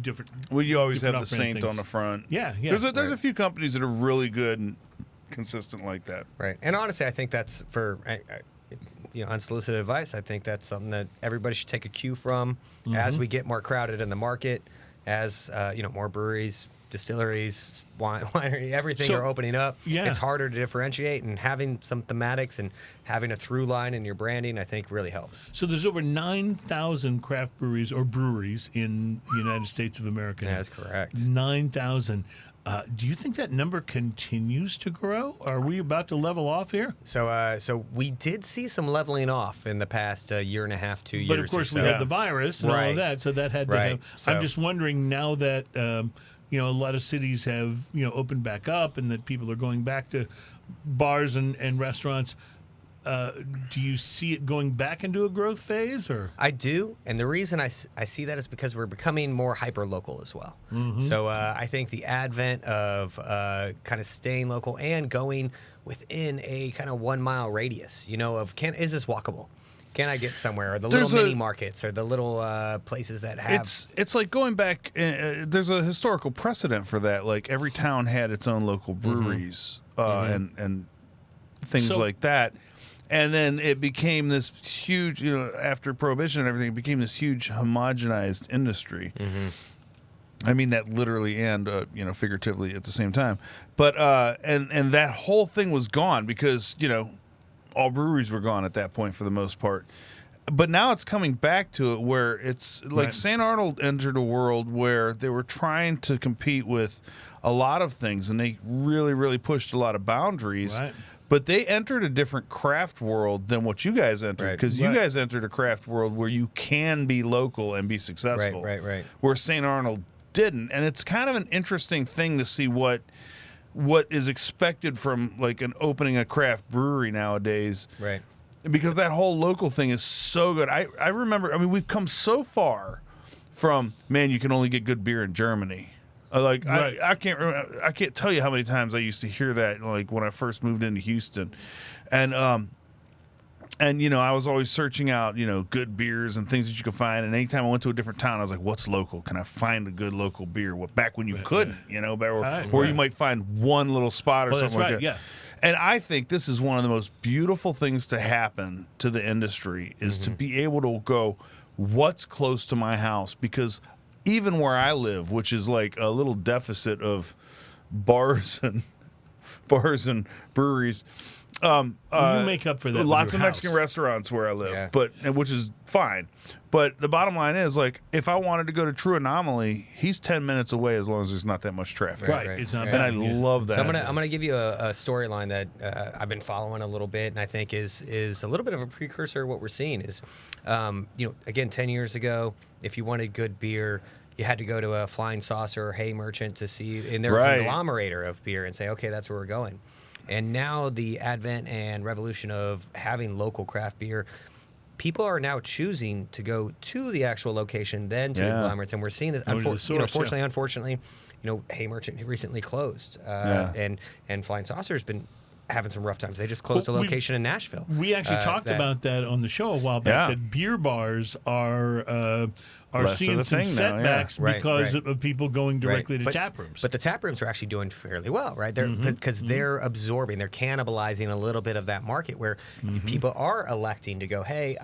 different. Well, you always have different the off-brand Saint things. on the front. Yeah. There's a few companies that are really good and consistent like that. Right. And honestly, I think that's for unsolicited advice. I think that's something that everybody should take a cue from as we get more crowded in the market, as more breweries, distilleries, winery, everything So, are opening up. yeah. It's harder to differentiate, and having some thematics and having a through line in your branding, I think, really helps. So there's over 9,000 craft breweries or breweries in the United States of America. Yeah, that's correct. 9,000. Do you think that number continues to grow? Are we about to level off here? So we did see some leveling off in the past year and a half, 2 years. But of course, or we so. had the virus and all Right. of that, so that had to Right. have. So- I'm just wondering now that a lot of cities have opened back up, and that people are going back to bars and restaurants. Do you see it going back into a growth phase, or? I do, and the reason I see that is because we're becoming more hyper-local as well. So I think the advent of kind of staying local and going within a kind of 1 mile radius, is this walkable? Can I get somewhere? Or the There's little a- mini markets, or the little places that have. It's like going back. There's a historical precedent for that. Like every town had its own local breweries and things So- like that. And then it became this huge, after Prohibition and everything, it became this huge homogenized industry. I mean that literally and figuratively at the same time. But and that whole thing was gone because all breweries were gone at that point for the most part. But now it's coming back to it where it's like Right. St. Arnold entered a world where they were trying to compete with a lot of things, and they really, really pushed a lot of boundaries. Right. But they entered a different craft world than what you guys entered, Right. because Right. you guys entered a craft world where you can be local and be successful. Right. Where St. Arnold didn't, and it's kind of an interesting thing to see what is expected from like an opening a craft brewery nowadays. Right. Because that whole local thing is so good. I remember, we've come so far from, man, you can only get good beer in Germany. Right. I can't remember, I can't tell you how many times I used to hear that like when I first moved into Houston, and I was always searching out good beers and things that you could find. And anytime I went to a different town, I was like, "What's local? Can I find a good local beer?" Back when you couldn't, or you might find one little spot or something like that. Yeah. And I think this is one of the most beautiful things to happen to the industry is to be able to go, what's close to my house? Because even where I live, which is like a little deficit of bars and breweries, you make up for that. Lots of with your Mexican house. restaurants where I live, Yeah. which is fine. But the bottom line is, like, if I wanted to go to True Anomaly, he's 10 minutes away as long as there's not that much traffic. Right. Right. It's not Right. And I bad. Yeah. love that. So I'm gonna give you a storyline that I've been following a little bit, and I think is a little bit of a precursor of what we're seeing. Is again 10 years ago, if you wanted good beer, you had to go to a Flying Saucer or Hay Merchant to see in their Right. conglomerator of beer and say, okay, that's where we're going. And now the advent and revolution of having local craft beer, people are now choosing to go to the actual location than to the conglomerates, and we're seeing this. Going to the source, Fortunately, unfortunately, Hay Merchant recently closed, and Flying Saucer's been having some rough times. They just closed a Well, location in Nashville. We actually talked about that on the show a while back. Yeah. That beer bars are Less seeing of a some thing now, yeah. setbacks Right, because right. of people going directly to But- tap rooms. But the tap rooms are actually doing fairly well, right? They're because they're absorbing, they're cannibalizing a little bit of that market where people are electing to go, hey,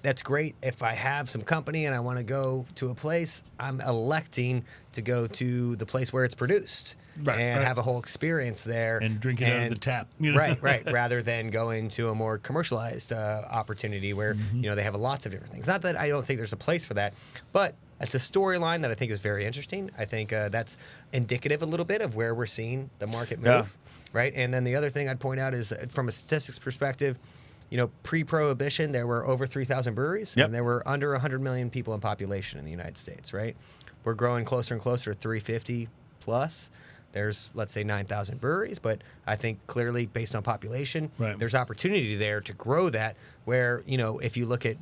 that's great. If I have some company and I want to go to a place, I'm electing to go to the place where it's produced Right, and right. have a whole experience there And drink it out of the tap, Right, rather than going to a more commercialized opportunity where they have lots of different things. Not that I don't think there's a place for that, but it's a storyline that I think is very interesting. I think that's indicative a little bit of where we're seeing the market move, Yeah. right? And then the other thing I'd point out is from a statistics perspective, pre-prohibition, there were over 3,000 breweries, Yep. and there were under 100 million people in population in the United States, right? We're growing closer and closer to 350 plus. There's, let's say, 9,000 breweries, but I think clearly based on population, Right. there's opportunity there to grow that where, if you look at,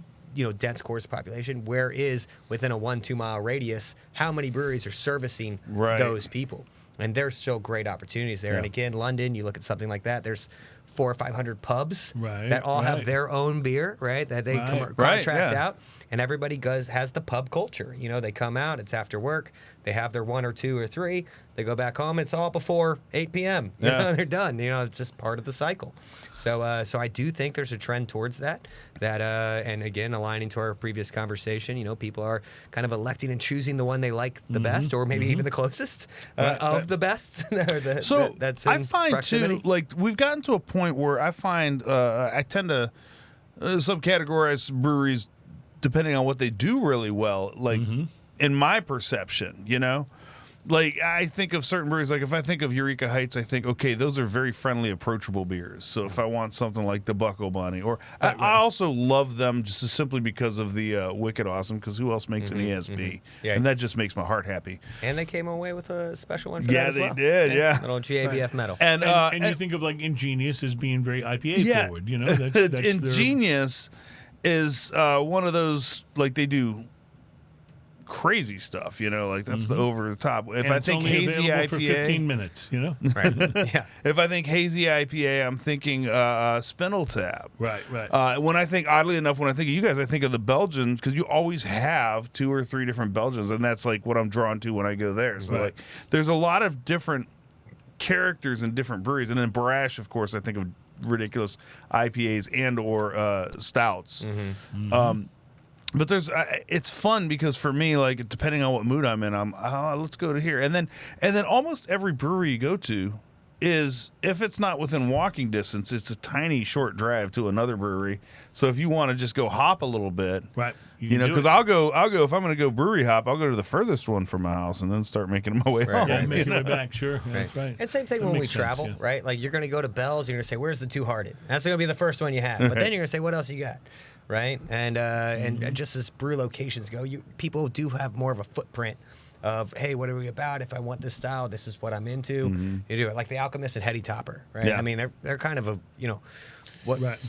dense cores of population, where is within a 1-2 mile radius, how many breweries are servicing Right. those people? And there's still great opportunities there. Yeah. And again, London, you look at something like that, there's 400 or 500 pubs Right, that all have right. their own beer, right? That they Right. Right, contract yeah. out, and everybody has the pub culture. They come out, it's after work, they have their 1 or 2 or 3, they go back home, it's all before 8 p.m. Yeah. They're done. It's just part of the cycle. So I do think there's a trend towards that, and again, aligning to our previous conversation, people are kind of electing and choosing the one they like the best, or maybe even the closest of the best. That's I in find proximity. too, like we've gotten to a point where I find I tend to subcategorize breweries depending on what they do really well. Like in my perception, like I think of certain breweries. Like if I think of Eureka Heights, I think okay, those are very friendly, approachable beers. So if I want something like the Buckle Bunny, or I also love them just simply because of the Wicked Awesome. Because who else makes an ESB? Yeah. And that just makes my heart happy. And they came away with a special one for Yeah, that as they well. did, yeah. Little GABF medal. And and you think of like Ingenious as being very IPA forward, That's their- Ingenious is one of those, like they do crazy stuff, like that's the over the top. If and I it's think only hazy available for 15 IPA, minutes, Right. Yeah. if I think hazy IPA, I'm thinking Spindle Tap. Right. When I think, oddly enough, when I think of you guys, I think of the Belgians because you always have 2 or 3 different Belgians, and that's like what I'm drawn to when I go there. So Right. like, there's a lot of different characters in different breweries, and then Brash, of course, I think of ridiculous IPAs and or stouts. But there's it's fun because for me, like depending on what mood I'm in, let's go to here, and then almost every brewery you go to is, if it's not within walking distance, it's a tiny short drive to another brewery. So if you want to just go hop a little bit, Right. because I'll go if I'm going to go brewery hop, I'll go to the furthest one from my house and then start making my way home. Yeah, make your way back, sure. Right. That's right. And same thing That when we makes sense, travel, yeah. right? Like you're going to go to Bell's, you're going to say, "Where's the Two Hearted?" That's going to be the first one you have. But then you're going to say, "What else you got?" Right? And just as brew locations go, people do have more of a footprint of, hey, what are we about? If I want this style, this is what I'm into. You do it like the Alchemist and Heady Topper, right? Yeah. I mean, they're kind of a what? Right.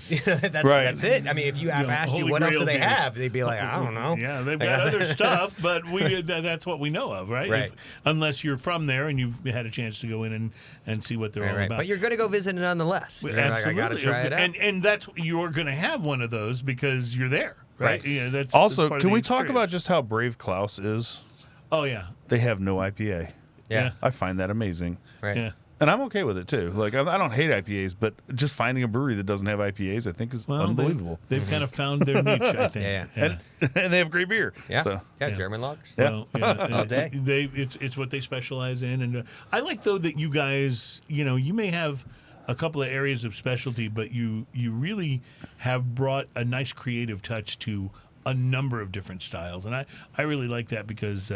That's it. I mean, if you have asked you Holy what else do Grail they beers. have, they'd be like, I don't know. Yeah, they've got other stuff, but that's what we know of, right? Right. Unless you're from there and you've had a chance to go in and see what they're all about. But you're going to go visit it nonetheless. You're like, I got to try it out. And that's you're going to have one of those because you're there, right? Yeah, that's Also, part of can the we talk about experience. just how brave Klaus is? Oh yeah, They have no IPA. Yeah. I find that amazing. Right. yeah. And I'm okay with it too. Like I don't hate IPAs, but just finding a brewery that doesn't have IPAs, I think, is Well, unbelievable. They've kind of found their niche, I think. Yeah. And they have great beer. Yeah. So. Yeah. German lagers. So, All day. It's what they specialize in, and I like though that you guys, you may have a couple of areas of specialty, but you really have brought a nice creative touch to a number of different styles, and I really like that because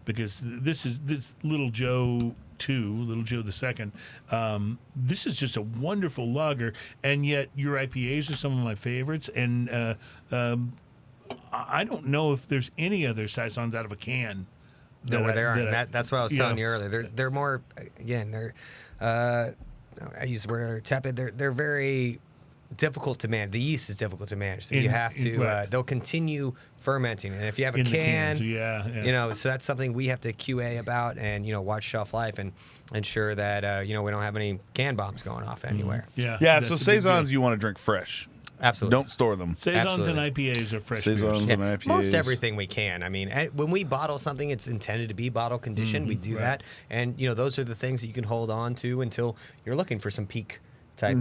this Little Joe the second. This is just a wonderful lager, and yet your IPAs are some of my favorites, and I don't know if there's any other saisons out of a can. No, there aren't. That's what I was telling you Yeah. earlier. They're more, again, I use the word tepid. They're very difficult to manage. The yeast is difficult to manage, so you have to. Right. They'll continue fermenting, and if you have a In the can, cans, yeah. so that's something we have to QA about, and watch shelf life and ensure that we don't have any can bombs going off anywhere. Yeah, Yeah, that's so a big saisons deal. you want to drink fresh. Absolutely. Don't store them. Saisons Absolutely. and IPAs are fresh Saisons beers. and IPAs. Most everything we can. I mean, when we bottle something, it's intended to be bottle conditioned. We do that, and those are the things that you can hold on to until you're looking for some peak type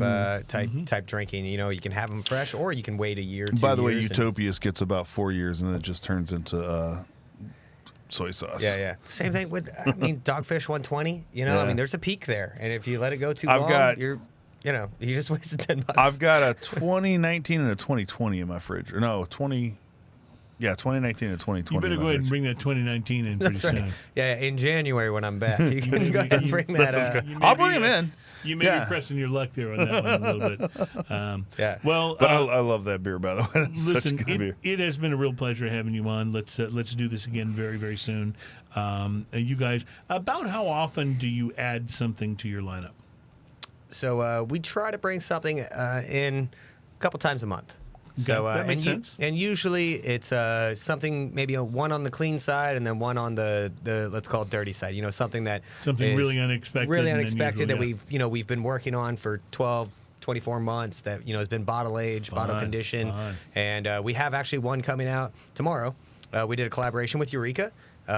type drinking. You can have them fresh, or you can wait a year. 2 By the way, years, Utopias gets about 4 years, and then it just turns into soy sauce. Yeah. Same thing with Dogfish 120. Yeah. I mean, there's a peak there, and if you let it go too I've long, got- you just wasted $10. I've got a 2019 and a 2020 in my fridge. Or no, 2019 and 2020. You better in my go ahead and fridge. bring that 2019 in pretty That's right. soon. Yeah, in January when I'm back, you can go ahead and bring that. I'll bring them in. You may Yeah. be pressing your luck there on that one a little bit. Yeah. Well, But I love that beer, by the way. It's such a listen, good beer. it has been a real pleasure having you on. Let's do this again very, very soon. You guys, about how often do you add something to your lineup? So we try to bring something in a couple times a month. So that makes sense. And usually it's something maybe one on the clean side and then one on the let's call it dirty side. Something Something really unexpected. really and unexpected unusual, that we've been working on for 12, 24 months. That has been bottle aged, bottle conditioned, and we have actually one coming out tomorrow. We did a collaboration with Eureka.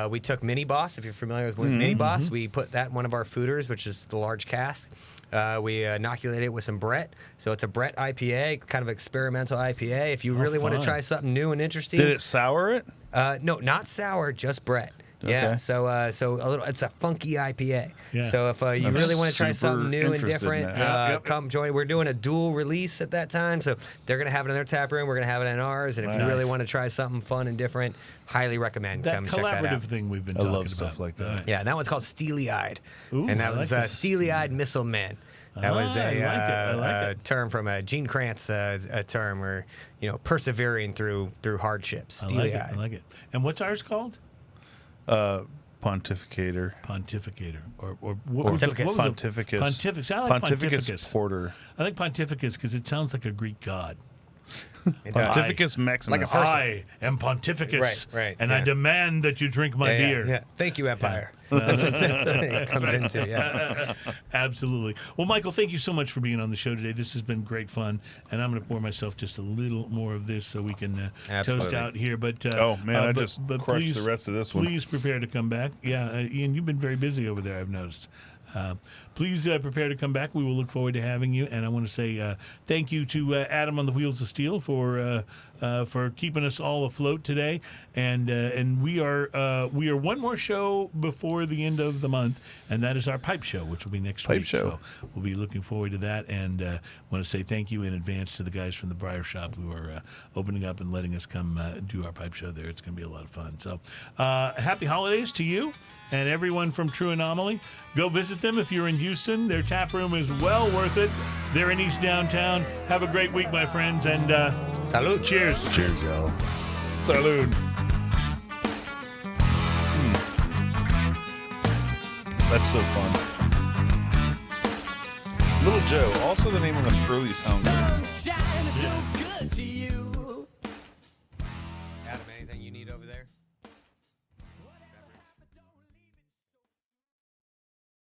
We took Mini Boss, if you're familiar with Mini Boss. We put that in one of our fooders, which is the large cask. We inoculated it with some Brett. So it's a Brett IPA, kind of experimental IPA. If you really want to fun. try something new and interesting. Did it sour it? No, not sour, just Brett. Yeah, Okay. so it's a funky IPA. Yeah. So if you I'm really want to try super something new and interested in different, that. Yep. come join. We're doing a dual release at that time, so they're gonna have it in their tap room. We're gonna have it in ours, and if you Nice. really want to try something fun and different, highly recommend That come check that collaborative out. thing we've been I talking love about. stuff like that. Yeah, and that one's called Steely Eyed, Ooh, and that I was like this. Steely Eyed Missile Man. That was I like it. I like it. term from a Gene Kranz a term where persevering through hardships. I Steely like it. Eyed. I like it. And what's ours called? Pontificator. Pontificator, or what was Pontificus. the Pontificus. Pontificus. I like Pontificus. Porter. I like Pontificus because it sounds like a Greek god. It does. Pontificus Maximus. Like a person. I am Pontificus, Right, and I yeah. demand that you drink my Yeah, beer. yeah. Thank you, Empire. That's what it comes into. Yeah. Absolutely. Well, Michael, thank you so much for being on the show today. This has been great fun, and I'm going to pour myself just a little more of this so we can toast Absolutely. out here. But Oh, man, I but just crushed please, the rest of this one. Please prepare to come back. Yeah, Ian, you've been very busy over there, I've noticed. Please prepare to come back. We will look forward to having you. And I want to say thank you to Adam on the Wheels of Steel for keeping us all afloat today. And we are one more show before the end of the month, and that is our pipe show, which will be next Pipe week. show. So we'll be looking forward to that. And want to say thank you in advance to the guys from the Briar Shop who are opening up and letting us come do our pipe show there. It's going to be a lot of fun. So happy holidays to you and everyone from True Anomaly. Go visit them if you're in Houston. Their tap room is well worth it. They're in East Downtown. Have a great week, my friends, and Salud. cheers. Cheers, y'all. Salud. That's so fun. Little Joe, also the name of an early sound group.